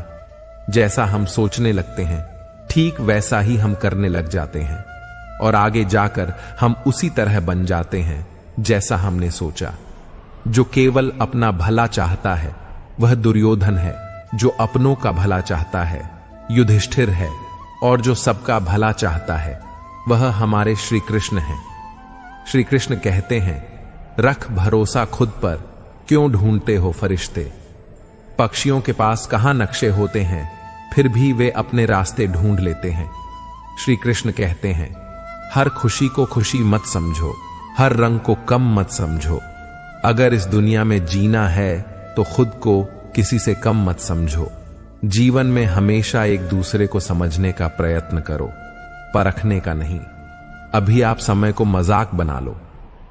S1: जैसा हम सोचने लगते हैं ठीक वैसा ही हम करने लग जाते हैं और आगे जाकर हम उसी तरह बन जाते हैं जैसा हमने सोचा। जो केवल अपना भला चाहता है वह दुर्योधन है, जो अपनों का भला चाहता है युधिष्ठिर है, और जो सबका भला चाहता है वह हमारे श्री कृष्ण हैं। श्री कृष्ण कहते हैं, रख भरोसा खुद पर, क्यों ढूंढते हो फरिश्ते। पक्षियों के पास कहां नक्शे होते हैं, फिर भी वे अपने रास्ते ढूंढ लेते हैं। श्री कृष्ण कहते हैं, हर खुशी को खुशी मत समझो, हर रंग को कम मत समझो। अगर इस दुनिया में जीना है तो खुद को किसी से कम मत समझो। जीवन में हमेशा एक दूसरे को समझने का प्रयत्न करो, परखने का नहीं। अभी आप समय को मजाक बना लो,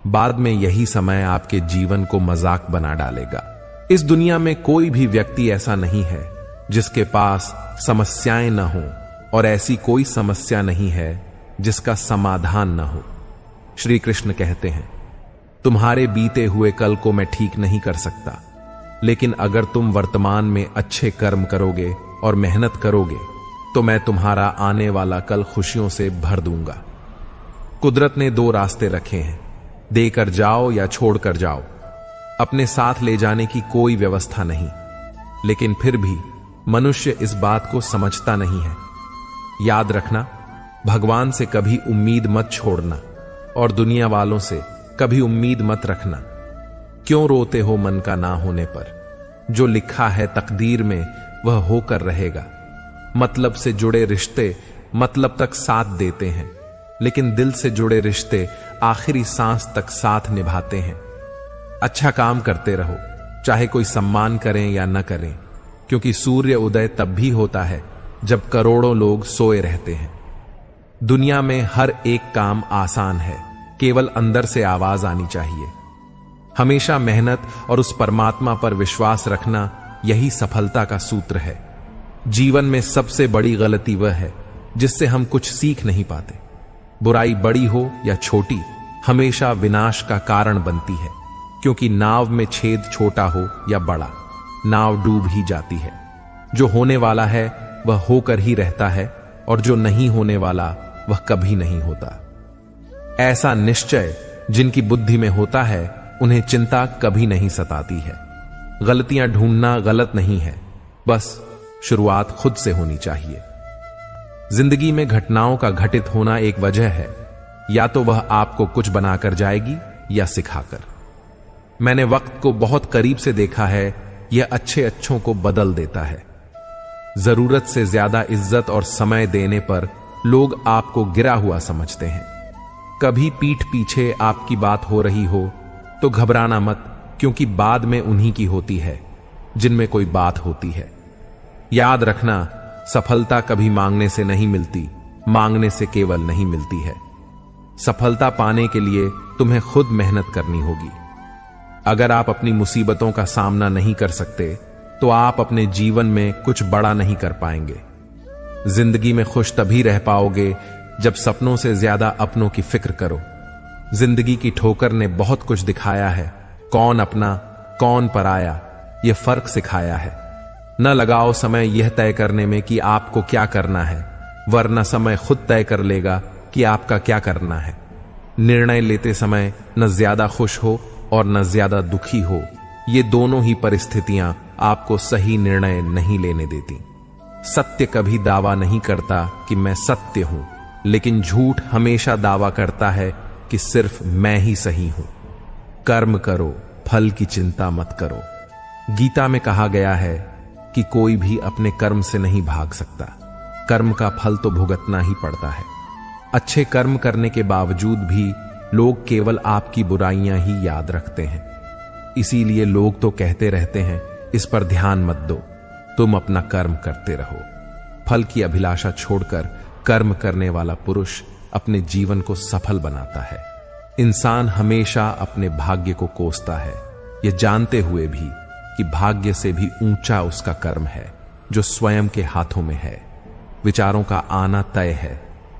S1: बाद में यही समय आपके जीवन को मजाक बना डालेगा। इस दुनिया में कोई भी व्यक्ति ऐसा नहीं है जिसके पास समस्याएं न हो, और ऐसी कोई समस्या नहीं है जिसका समाधान न हो। श्री कृष्ण कहते हैं, तुम्हारे बीते हुए कल को मैं ठीक नहीं कर सकता, लेकिन अगर तुम वर्तमान में अच्छे कर्म करोगे और मेहनत करोगे तो मैं तुम्हारा आने वाला कल खुशियों से भर दूंगा। कुदरत ने दो रास्ते रखे हैं, देकर जाओ या छोड़कर जाओ। अपने साथ ले जाने की कोई व्यवस्था नहीं, लेकिन फिर भी मनुष्य इस बात को समझता नहीं है। याद रखना, भगवान से कभी उम्मीद मत छोड़ना और दुनिया वालों से कभी उम्मीद मत रखना। क्यों रोते हो मन का ना होने पर। जो लिखा है तकदीर में वह होकर रहेगा। मतलब से जुड़े रिश्ते मतलब तक साथ देते हैं, लेकिन दिल से जुड़े रिश्ते आखिरी सांस तक साथ निभाते हैं। अच्छा काम करते रहो, चाहे कोई सम्मान करें या न करें, क्योंकि सूर्य उदय तब भी होता है जब करोड़ों लोग सोए रहते हैं। दुनिया में हर एक काम आसान है, केवल अंदर से आवाज आनी चाहिए। हमेशा मेहनत और उस परमात्मा पर विश्वास रखना, यही सफलता का सूत्र है। जीवन में सबसे बड़ी गलती वह है जिससे हम कुछ सीख नहीं पाते। बुराई बड़ी हो या छोटी, हमेशा विनाश का कारण बनती है, क्योंकि नाव में छेद छोटा हो या बड़ा, नाव डूब ही जाती है। जो होने वाला है वह होकर ही रहता है, और जो नहीं होने वाला वह कभी नहीं होता। ऐसा निश्चय जिनकी बुद्धि में होता है, उन्हें चिंता कभी नहीं सताती है। गलतियां ढूंढना गलत नहीं है, बस शुरुआत खुद से होनी चाहिए। जिंदगी में घटनाओं का घटित होना एक वजह है, या तो वह आपको कुछ बनाकर जाएगी या सिखाकर। मैंने वक्त को बहुत करीब से देखा है, यह अच्छे अच्छों को बदल देता है। जरूरत से ज्यादा इज्जत और समय देने पर लोग आपको गिरा हुआ समझते हैं। कभी पीठ पीछे आपकी बात हो रही हो तो घबराना मत, क्योंकि बाद में उन्हीं की होती है जिनमें कोई बात होती है। याद रखना, सफलता कभी मांगने से नहीं मिलती, मांगने से केवल नहीं मिलती है। सफलता पाने के लिए तुम्हें खुद मेहनत करनी होगी। अगर आप अपनी मुसीबतों का सामना नहीं कर सकते तो आप अपने जीवन में कुछ बड़ा नहीं कर पाएंगे। जिंदगी में खुश तभी रह पाओगे जब सपनों से ज्यादा अपनों की फिक्र करो। जिंदगी की ठोकर ने बहुत कुछ दिखाया है, कौन अपना कौन पराया, यह फर्क सिखाया है। न लगाओ समय यह तय करने में कि आपको क्या करना है, वरना समय खुद तय कर लेगा कि आपका क्या करना है। निर्णय लेते समय न ज्यादा खुश हो और न ज्यादा दुखी हो, ये दोनों ही परिस्थितियां आपको सही निर्णय नहीं लेने देती। सत्य कभी दावा नहीं करता कि मैं सत्य हूं, लेकिन झूठ हमेशा दावा करता है कि सिर्फ मैं ही सही हूं। कर्म करो, फल की चिंता मत करो। गीता में कहा गया है कि कोई भी अपने कर्म से नहीं भाग सकता, कर्म का फल तो भुगतना ही पड़ता है। अच्छे कर्म करने के बावजूद भी लोग केवल आपकी बुराइयां ही याद रखते हैं। इसीलिए लोग तो कहते रहते हैं, इस पर ध्यान मत दो, तुम अपना कर्म करते रहो। फल की अभिलाषा छोड़कर कर्म करने वाला पुरुष अपने जीवन को सफल बनाता है। इंसान हमेशा अपने भाग्य को कोसता है, यह जानते हुए भी कि भाग्य से भी ऊंचा उसका कर्म है जो स्वयं के हाथों में है। विचारों का आना तय है,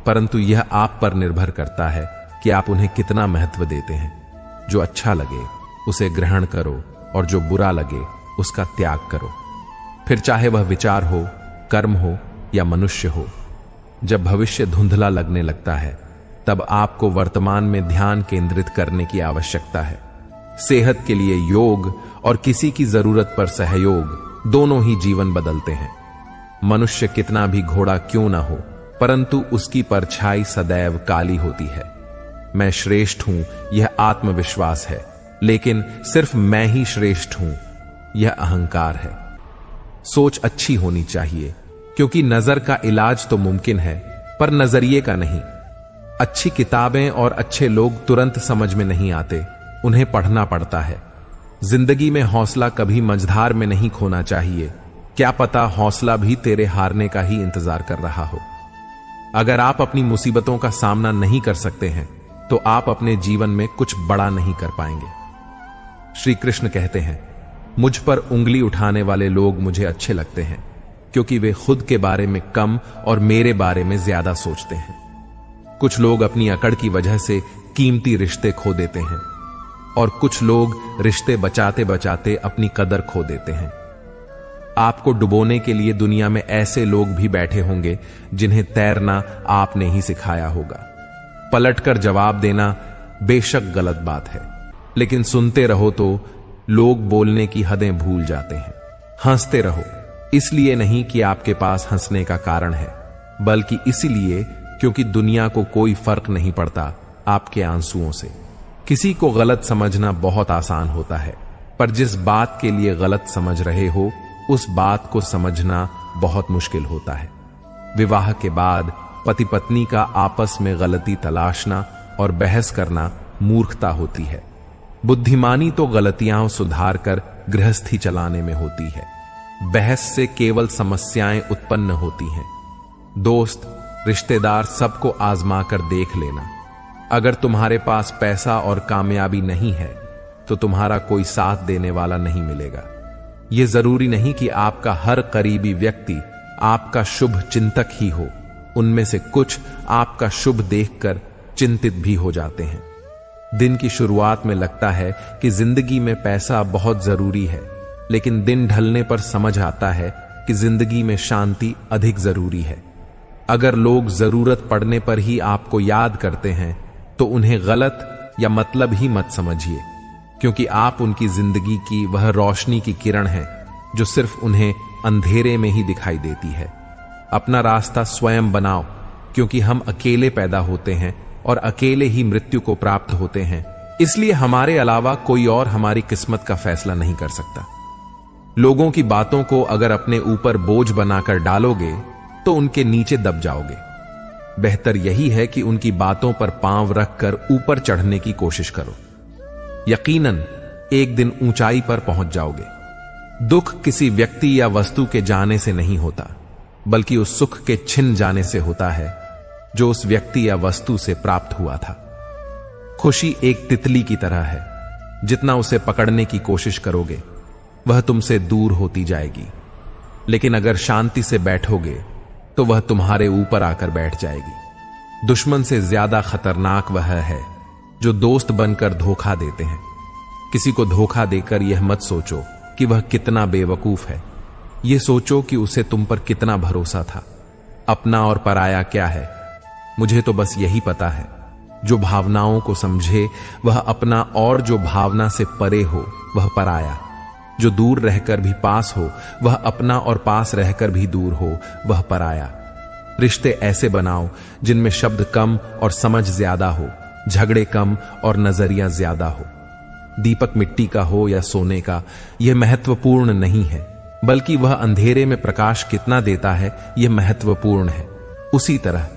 S1: परंतु यह आप पर निर्भर करता है कि आप उन्हें कितना महत्व देते हैं। जो अच्छा लगे उसे ग्रहण करो, और जो बुरा लगे उसका त्याग करो। फिर चाहे वह विचार हो, कर्म हो या मनुष्य हो। जब भविष्य धुंधला लगने लगता है, तब आपको वर्तमान में ध्यान केंद्रित करने की आवश्यकता है। सेहत के लिए योग और किसी की जरूरत पर सहयोग, दोनों ही जीवन बदलते हैं। मनुष्य कितना भी घोड़ा क्यों ना हो, परंतु उसकी परछाई सदैव काली होती है। मैं श्रेष्ठ हूं, यह आत्मविश्वास है, लेकिन सिर्फ मैं ही श्रेष्ठ हूं, यह अहंकार है। सोच अच्छी होनी चाहिए, क्योंकि नजर का इलाज तो मुमकिन है, पर नजरिए का नहीं। अच्छी किताबें और अच्छे लोग तुरंत समझ में नहीं आते, उन्हें पढ़ना पड़ता है। जिंदगी में हौसला कभी मझधार में नहीं खोना चाहिए, क्या पता हौसला भी तेरे हारने का ही इंतजार कर रहा हो। अगर आप अपनी मुसीबतों का सामना नहीं कर सकते हैं, तो आप अपने जीवन में कुछ बड़ा नहीं कर पाएंगे। श्री कृष्ण कहते हैं, मुझ पर उंगली उठाने वाले लोग मुझे अच्छे लगते हैं, क्योंकि वे खुद के बारे में कम और मेरे बारे में ज्यादा सोचते हैं। कुछ लोग अपनी अकड़ की वजह से कीमती रिश्ते खो देते हैं, और कुछ लोग रिश्ते बचाते बचाते अपनी कदर खो देते हैं। आपको डुबोने के लिए दुनिया में ऐसे लोग भी बैठे होंगे जिन्हें तैरना आपने ही सिखाया होगा। पलटकर जवाब देना बेशक गलत बात है, लेकिन सुनते रहो तो लोग बोलने की हदें भूल जाते हैं। हंसते रहो, इसलिए नहीं कि आपके पास हंसने का कारण है, बल्कि इसलिए क्योंकि दुनिया को कोई फर्क नहीं पड़ता आपके आंसुओं से। किसी को गलत समझना बहुत आसान होता है, पर जिस बात के लिए गलत समझ रहे हो उस बात को समझना बहुत मुश्किल होता है। विवाह के बाद पति पत्नी का आपस में गलती तलाशना और बहस करना मूर्खता होती है। बुद्धिमानी तो गलतियां सुधार कर गृहस्थी चलाने में होती है। बहस से केवल समस्याएं उत्पन्न होती हैं। दोस्त, रिश्तेदार सबको आजमा कर देख लेना। अगर तुम्हारे पास पैसा और कामयाबी नहीं है तो तुम्हारा कोई साथ देने वाला नहीं मिलेगा। यह जरूरी नहीं कि आपका हर करीबी व्यक्ति आपका शुभ चिंतक ही हो। उनमें से कुछ आपका शुभ देखकर चिंतित भी हो जाते हैं। दिन की शुरुआत में लगता है कि जिंदगी में पैसा बहुत जरूरी है, लेकिन दिन ढलने पर समझ आता है कि जिंदगी में शांति अधिक जरूरी है। अगर लोग जरूरत पड़ने पर ही आपको याद करते हैं तो उन्हें गलत या मतलब ही मत समझिए, क्योंकि आप उनकी जिंदगी की वह रोशनी की किरण है जो सिर्फ उन्हें अंधेरे में ही दिखाई देती है। अपना रास्ता स्वयं बनाओ, क्योंकि हम अकेले पैदा होते हैं और अकेले ही मृत्यु को प्राप्त होते हैं। इसलिए हमारे अलावा कोई और हमारी किस्मत का फैसला नहीं कर सकता। लोगों की बातों को अगर अपने ऊपर बोझ बनाकर डालोगे तो उनके नीचे दब जाओगे। बेहतर यही है कि उनकी बातों पर पांव रखकर ऊपर चढ़ने की कोशिश करो। यकीनन एक दिन ऊंचाई पर पहुंच जाओगे। दुख किसी व्यक्ति या वस्तु के जाने से नहीं होता, बल्कि उस सुख के छिन जाने से होता है जो उस व्यक्ति या वस्तु से प्राप्त हुआ था। खुशी एक तितली की तरह है, जितना उसे पकड़ने की कोशिश करोगे वह तुमसे दूर होती जाएगी, लेकिन अगर शांति से बैठोगे तो वह तुम्हारे ऊपर आकर बैठ जाएगी। दुश्मन से ज्यादा खतरनाक वह है जो दोस्त बनकर धोखा देते हैं। किसी को धोखा देकर यह मत सोचो कि वह कितना बेवकूफ है, यह सोचो कि उसे तुम पर कितना भरोसा था। अपना और पराया क्या है? मुझे तो बस यही पता है, जो भावनाओं को समझे वह अपना, और जो भावना से परे हो वह पराया। जो दूर रहकर भी पास हो वह अपना, और पास रहकर भी दूर हो वह पराया। रिश्ते ऐसे बनाओ जिनमें शब्द कम और समझ ज्यादा हो, झगड़े कम और नजरिया ज्यादा हो। दीपक मिट्टी का हो या सोने का, यह महत्वपूर्ण नहीं है, बल्कि वह अंधेरे में प्रकाश कितना देता है यह महत्वपूर्ण है। उसी तरह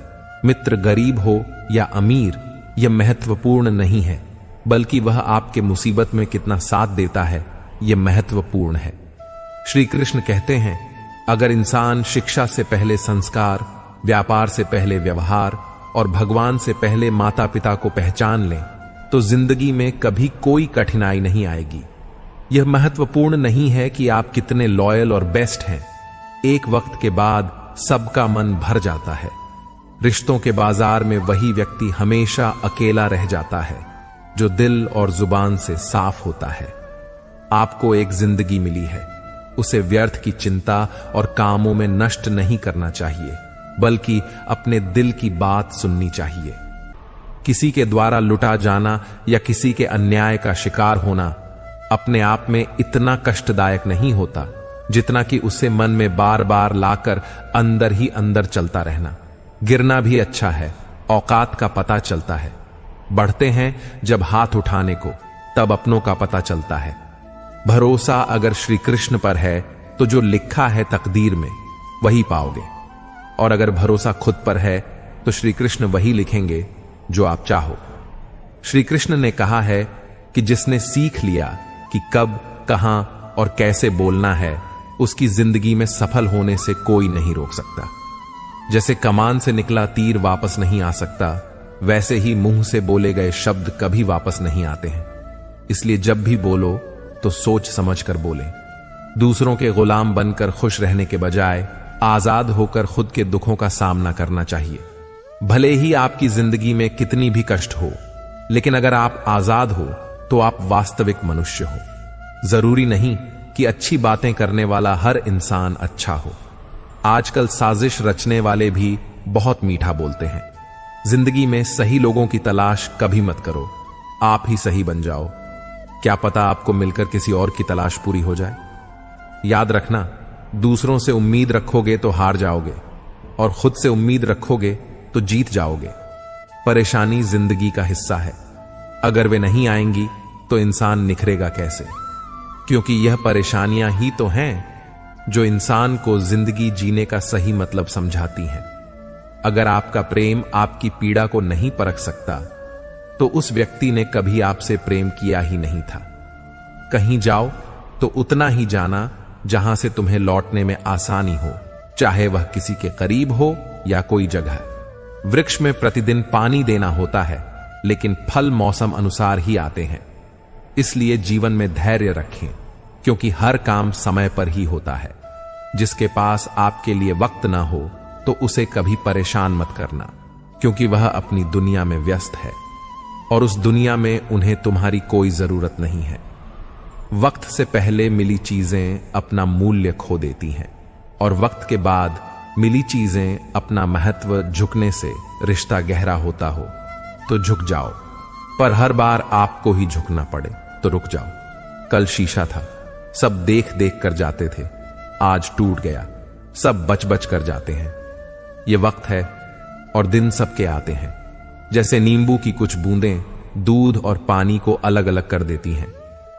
S1: मित्र गरीब हो या अमीर, यह महत्वपूर्ण नहीं है, बल्कि वह आपके मुसीबत में कितना साथ देता है यह महत्वपूर्ण है। श्री कृष्ण कहते हैं, अगर इंसान शिक्षा से पहले संस्कार, व्यापार से पहले व्यवहार और भगवान से पहले माता पिता को पहचान ले तो जिंदगी में कभी कोई कठिनाई नहीं आएगी। यह महत्वपूर्ण नहीं है कि आप कितने लॉयल और बेस्ट हैं। एक वक्त के बाद सबका मन भर जाता है। रिश्तों के बाजार में वही व्यक्ति हमेशा अकेला रह जाता है जो दिल और जुबान से साफ होता है। आपको एक जिंदगी मिली है, उसे व्यर्थ की चिंता और कामों में नष्ट नहीं करना चाहिए, बल्कि अपने दिल की बात सुननी चाहिए। किसी के द्वारा लुटा जाना या किसी के अन्याय का शिकार होना अपने आप में इतना कष्टदायक नहीं होता जितना कि उसे मन में बार बार लाकर अंदर ही अंदर चलता रहना। गिरना भी अच्छा है, औकात का पता चलता है। बढ़ते हैं जब हाथ उठाने को, तब अपनों का पता चलता है। भरोसा अगर श्री कृष्ण पर है तो जो लिखा है तकदीर में वही पाओगे, और अगर भरोसा खुद पर है तो श्री कृष्ण वही लिखेंगे जो आप चाहो। श्री कृष्ण ने कहा है कि जिसने सीख लिया कि कब, कहां और कैसे बोलना है, उसकी जिंदगी में सफल होने से कोई नहीं रोक सकता। जैसे कमान से निकला तीर वापस नहीं आ सकता, वैसे ही मुंह से बोले गए शब्द कभी वापस नहीं आते हैं। इसलिए जब भी बोलो तो सोच समझ कर बोलें। दूसरों के गुलाम बनकर खुश रहने के बजाय आजाद होकर खुद के दुखों का सामना करना चाहिए। भले ही आपकी जिंदगी में कितनी भी कष्ट हो, लेकिन अगर आप आजाद हो तो आप वास्तविक मनुष्य हो। जरूरी नहीं कि अच्छी बातें करने वाला हर इंसान अच्छा हो। आजकल साजिश रचने वाले भी बहुत मीठा बोलते हैं। जिंदगी में सही लोगों की तलाश कभी मत करो, आप ही सही बन जाओ। क्या पता आपको मिलकर किसी और की तलाश पूरी हो जाए। याद रखना, दूसरों से उम्मीद रखोगे तो हार जाओगे, और खुद से उम्मीद रखोगे तो जीत जाओगे। परेशानी जिंदगी का हिस्सा है, अगर वे नहीं आएंगी तो इंसान निखरेगा कैसे। क्योंकि यह परेशानियां ही तो हैं जो इंसान को जिंदगी जीने का सही मतलब समझाती हैं। अगर आपका प्रेम आपकी पीड़ा को नहीं परख सकता तो उस व्यक्ति ने कभी आपसे प्रेम किया ही नहीं था। कहीं जाओ तो उतना ही जाना जहां से तुम्हें लौटने में आसानी हो, चाहे वह किसी के करीब हो या कोई जगह। वृक्ष में प्रतिदिन पानी देना होता है, लेकिन फल मौसम अनुसार ही आते हैं। इसलिए जीवन में धैर्य रखें, क्योंकि हर काम समय पर ही होता है। जिसके पास आपके लिए वक्त ना हो तो उसे कभी परेशान मत करना, क्योंकि वह अपनी दुनिया में व्यस्त है और उस दुनिया में उन्हें तुम्हारी कोई जरूरत नहीं है। वक्त से पहले मिली चीजें अपना मूल्य खो देती हैं और वक्त के बाद मिली चीजें अपना महत्व झुकने से रिश्ता गहरा होता हो तो झुक जाओ, पर हर बार आपको ही झुकना पड़े तो रुक जाओ। कल शीशा था, सब देख देख कर जाते थे, आज टूट गया, सब बच बच कर जाते हैं। ये वक्त है और दिन सबके आते हैं। जैसे नींबू की कुछ बूंदें दूध और पानी को अलग अलग कर देती हैं,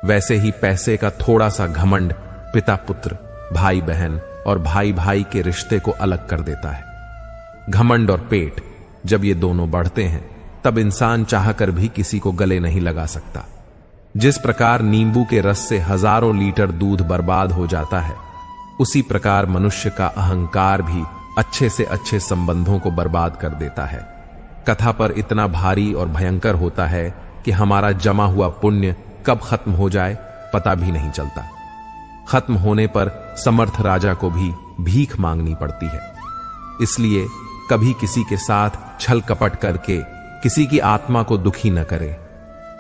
S1: वैसे ही पैसे का थोड़ा सा घमंड पिता पुत्र, भाई बहन और भाई भाई के रिश्ते को अलग कर देता है। घमंड और पेट जब ये दोनों बढ़ते हैं तब इंसान चाहकर भी किसी को गले नहीं लगा सकता। जिस प्रकार नींबू के रस से हजारों लीटर दूध बर्बाद हो जाता है, उसी प्रकार मनुष्य का अहंकार भी अच्छे से अच्छे संबंधों को बर्बाद कर देता है। कथा पर इतना भारी और भयंकर होता है कि हमारा जमा हुआ पुण्य कब खत्म हो जाए पता भी नहीं चलता। खत्म होने पर समर्थ राजा को भी भीख मांगनी पड़ती है। इसलिए कभी किसी के साथ छल कपट करके किसी की आत्मा को दुखी न करे।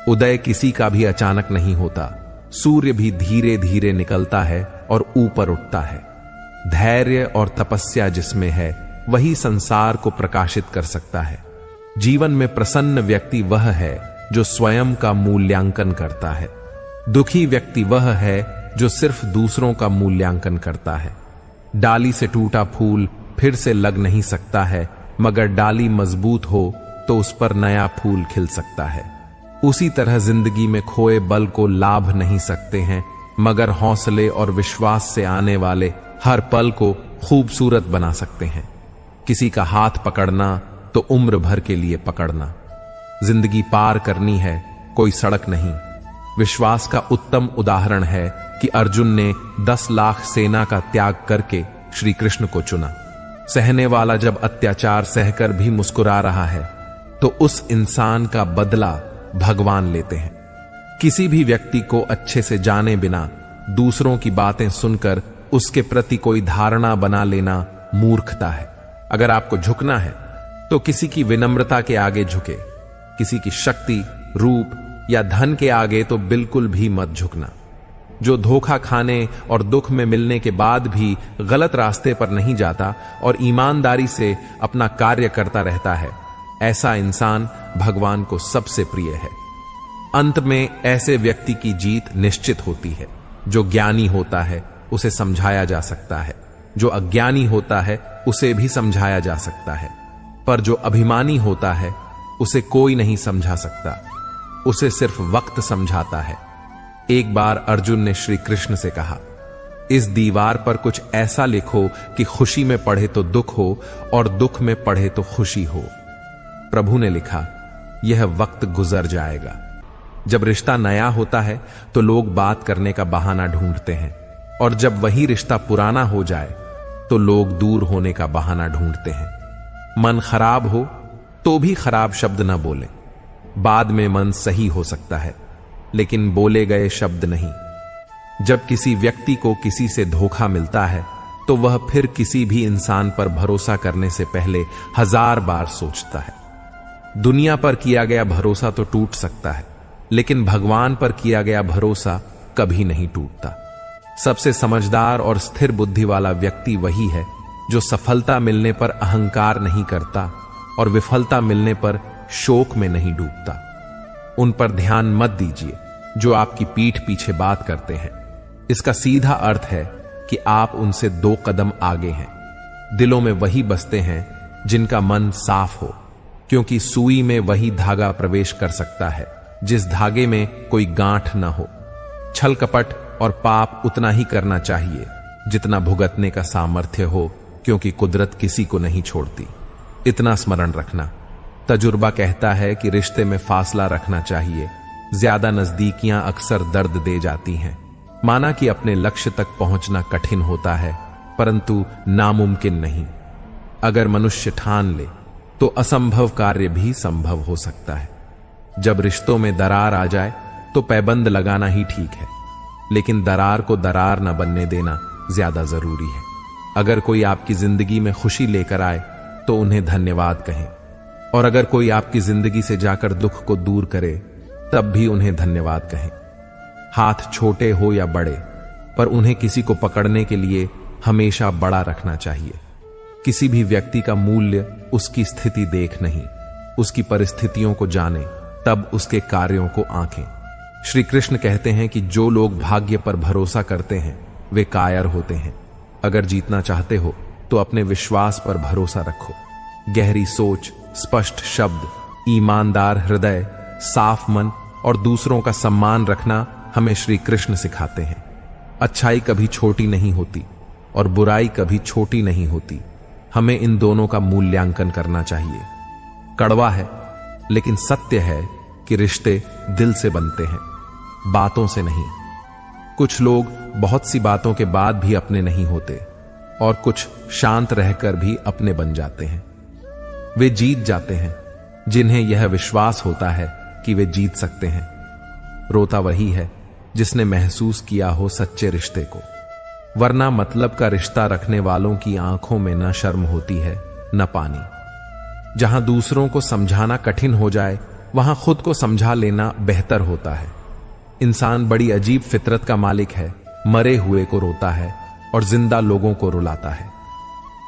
S1: उदय किसी का भी अचानक नहीं होता, सूर्य भी धीरे धीरे निकलता है और ऊपर उठता है। धैर्य और तपस्या जिसमें है वही संसार को प्रकाशित कर सकता है। जीवन में प्रसन्न व्यक्ति वह है जो स्वयं का मूल्यांकन करता है। दुखी व्यक्ति वह है जो सिर्फ दूसरों का मूल्यांकन करता है। डाली से टूटा फूल फिर से लग नहीं सकता है, मगर डाली मजबूत हो तो उस पर नया फूल खिल सकता है। उसी तरह जिंदगी में खोए बल को लाभ नहीं सकते हैं, मगर हौसले और विश्वास से आने वाले हर पल को खूबसूरत बना सकते हैं। किसी का हाथ पकड़ना तो उम्र भर के लिए पकड़ना। जिंदगी पार करनी है, कोई सड़क नहीं। विश्वास का उत्तम उदाहरण है कि अर्जुन ने 10 लाख सेना का त्याग करके श्री कृष्ण को चुना। सहने वाला जब अत्याचार सहकर भी मुस्कुरा रहा है तो उस इंसान का बदला भगवान लेते हैं। किसी भी व्यक्ति को अच्छे से जाने बिना दूसरों की बातें सुनकर उसके प्रति कोई धारणा बना लेना मूर्खता है। अगर आपको झुकना है तो किसी की विनम्रता के आगे झुके, किसी की शक्ति, रूप या धन के आगे तो बिल्कुल भी मत झुकना। जो धोखा खाने और दुख में मिलने के बाद भी गलत रास्ते पर नहीं जाता और ईमानदारी से अपना कार्य करता रहता है, ऐसा इंसान भगवान को सबसे प्रिय है। अंत में ऐसे व्यक्ति की जीत निश्चित होती है। जो ज्ञानी होता है उसे समझाया जा सकता है, जो अज्ञानी होता है उसे भी समझाया जा सकता है, पर जो अभिमानी होता है उसे कोई नहीं समझा सकता, उसे सिर्फ वक्त समझाता है। एक बार अर्जुन ने श्री कृष्ण से कहा, इस दीवार पर कुछ ऐसा लिखो कि खुशी में पढ़े तो दुख हो और दुख में पढ़े तो खुशी हो। प्रभु ने लिखा, यह वक्त गुजर जाएगा। जब रिश्ता नया होता है तो लोग बात करने का बहाना ढूंढते हैं, और जब वही रिश्ता पुराना हो जाए तो लोग दूर होने का बहाना ढूंढते हैं। मन खराब हो तो भी खराब शब्द न बोलें। बाद में मन सही हो सकता है, लेकिन बोले गए शब्द नहीं। जब किसी व्यक्ति को किसी से धोखा मिलता है तो वह फिर किसी भी इंसान पर भरोसा करने से पहले 1000 बार सोचता है। दुनिया पर किया गया भरोसा तो टूट सकता है, लेकिन भगवान पर किया गया भरोसा कभी नहीं टूटता। सबसे समझदार और स्थिर बुद्धि वाला व्यक्ति वही है जो सफलता मिलने पर अहंकार नहीं करता और विफलता मिलने पर शोक में नहीं डूबता। उन पर ध्यान मत दीजिए जो आपकी पीठ पीछे बात करते हैं। इसका सीधा अर्थ है कि आप उनसे 2 कदम आगे हैं। दिलों में वही बसते हैं जिनका मन साफ हो, क्योंकि सुई में वही धागा प्रवेश कर सकता है जिस धागे में कोई गांठ न हो। छल कपट और पाप उतना ही करना चाहिए जितना भुगतने का सामर्थ्य हो, क्योंकि कुदरत किसी को नहीं छोड़ती। इतना स्मरण रखना। तजुर्बा कहता है कि रिश्ते में फासला रखना चाहिए। ज्यादा नजदीकियां अक्सर दर्द दे जाती हैं। माना कि अपने लक्ष्य तक पहुंचना कठिन होता है, परंतु नामुमकिन नहीं। अगर मनुष्य ठान ले तो असंभव कार्य भी संभव हो सकता है। जब रिश्तों में दरार आ जाए तो पैबंद लगाना ही ठीक है, लेकिन दरार को दरार न बनने देना ज्यादा जरूरी है। अगर कोई आपकी जिंदगी में खुशी लेकर आए तो उन्हें धन्यवाद कहें, और अगर कोई आपकी जिंदगी से जाकर दुख को दूर करे तब भी उन्हें धन्यवाद कहें। हाथ छोटे हो या बड़े, पर उन्हें किसी को पकड़ने के लिए हमेशा बड़ा रखना चाहिए। किसी भी व्यक्ति का मूल्य उसकी स्थिति देख नहीं, उसकी परिस्थितियों को जाने, तब उसके कार्यों को आंकें। श्री कृष्ण कहते हैं कि जो लोग भाग्य पर भरोसा करते हैं वे कायर होते हैं। अगर जीतना चाहते हो तो अपने विश्वास पर भरोसा रखो। गहरी सोच, स्पष्ट शब्द, ईमानदार हृदय, साफ मन और दूसरों का सम्मान रखना हमें श्री कृष्ण सिखाते हैं। अच्छाई कभी छोटी नहीं होती और बुराई कभी छोटी नहीं होती। हमें इन दोनों का मूल्यांकन करना चाहिए। कड़वा है, लेकिन सत्य है कि रिश्ते दिल से बनते हैं, बातों से नहीं। कुछ लोग बहुत सी बातों के बाद भी अपने नहीं होते, और कुछ शांत रहकर भी अपने बन जाते हैं। वे जीत जाते हैं जिन्हें यह विश्वास होता है कि वे जीत सकते हैं। रोता वही है जिसने महसूस किया हो सच्चे रिश्ते को, वरना मतलब का रिश्ता रखने वालों की आंखों में न शर्म होती है न पानी। जहां दूसरों को समझाना कठिन हो जाए वहां खुद को समझा लेना बेहतर होता है। इंसान बड़ी अजीब फितरत का मालिक है। मरे हुए को रोता है और जिंदा लोगों को रुलाता है।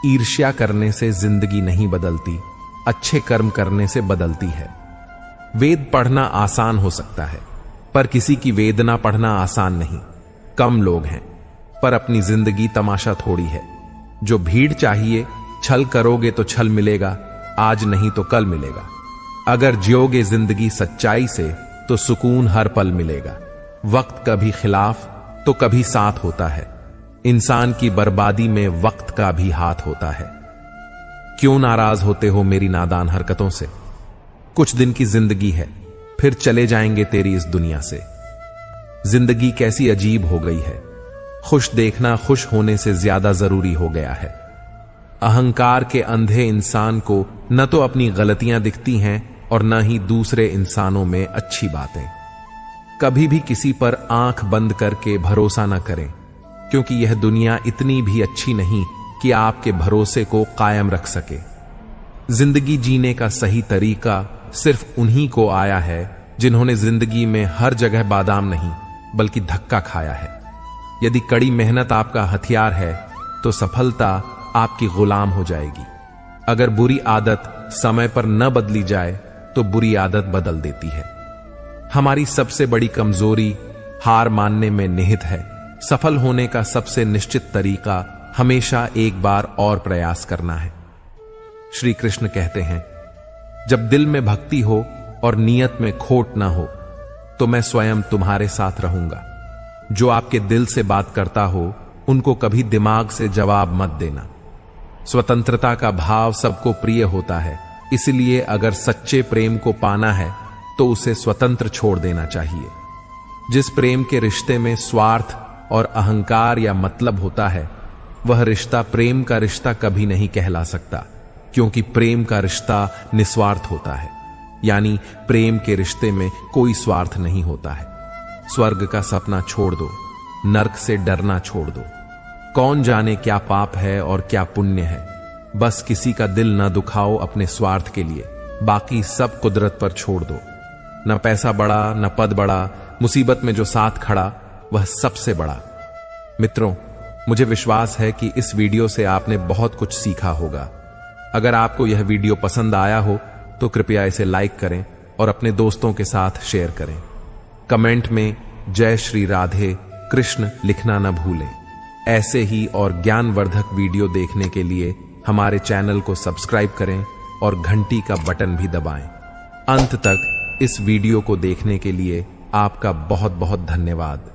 S1: ईर्ष्या करने से जिंदगी नहीं बदलती, अच्छे कर्म करने से बदलती है। वेद पढ़ना आसान हो सकता है, पर किसी की वेदना पढ़ना आसान नहीं। कम लोग हैं, पर अपनी जिंदगी तमाशा थोड़ी है। जो भीड़ चाहिए, छल करोगे तो छल मिलेगा, आज नहीं तो कल मिलेगा। अगर जियोगे जिंदगी सच्चाई से तो सुकून हर पल मिलेगा। वक्त कभी खिलाफ तो कभी साथ होता है। इंसान की बर्बादी में वक्त का भी हाथ होता है। क्यों नाराज होते हो मेरी नादान हरकतों से? कुछ दिन की जिंदगी है, फिर चले जाएंगे तेरी इस दुनिया से। जिंदगी कैसी अजीब हो गई है। खुश देखना खुश होने से ज्यादा जरूरी हो गया है। अहंकार के अंधे इंसान को न तो अपनी गलतियां दिखती हैं और न ही दूसरे इंसानों में अच्छी बातें। कभी भी किसी पर आंख बंद करके भरोसा न करें, क्योंकि यह दुनिया इतनी भी अच्छी नहीं कि आपके भरोसे को कायम रख सके। जिंदगी जीने का सही तरीका सिर्फ उन्हीं को आया है जिन्होंने जिंदगी में हर जगह बादाम नहीं बल्कि धक्का खाया है। यदि कड़ी मेहनत आपका हथियार है तो सफलता आपकी गुलाम हो जाएगी। अगर बुरी आदत समय पर न बदली जाए तो बुरी आदत बदल देती है। हमारी सबसे बड़ी कमजोरी हार मानने में निहित है। सफल होने का सबसे निश्चित तरीका हमेशा एक बार और प्रयास करना है। श्री कृष्ण कहते हैं, जब दिल में भक्ति हो और नियत में खोट ना हो तो मैं स्वयं तुम्हारे साथ रहूंगा। जो आपके दिल से बात करता हो उनको कभी दिमाग से जवाब मत देना। स्वतंत्रता का भाव सबको प्रिय होता है, इसलिए अगर सच्चे प्रेम को पाना है तो उसे स्वतंत्र छोड़ देना चाहिए। जिस प्रेम के रिश्ते में स्वार्थ और अहंकार या मतलब होता है, वह रिश्ता प्रेम का रिश्ता कभी नहीं कहला सकता, क्योंकि प्रेम का रिश्ता निस्वार्थ होता है। यानी प्रेम के रिश्ते में कोई स्वार्थ नहीं होता है। स्वर्ग का सपना छोड़ दो, नर्क से डरना छोड़ दो। कौन जाने क्या पाप है और क्या पुण्य है। बस किसी का दिल न दुखाओ अपने स्वार्थ के लिए, बाकी सब कुदरत पर छोड़ दो। न पैसा बड़ा न पद बड़ा, मुसीबत में जो साथ खड़ा वह सबसे बड़ा। मित्रों, मुझे विश्वास है कि इस वीडियो से आपने बहुत कुछ सीखा होगा। अगर आपको यह वीडियो पसंद आया हो तो कृपया इसे लाइक करें और अपने दोस्तों के साथ शेयर करें। कमेंट में जय श्री राधे कृष्ण लिखना न भूलें। ऐसे ही और ज्ञानवर्धक वीडियो देखने के लिए हमारे चैनल को सब्सक्राइब करें और घंटी का बटन भी दबाएं। अंत तक इस वीडियो को देखने के लिए आपका बहुत बहुत धन्यवाद।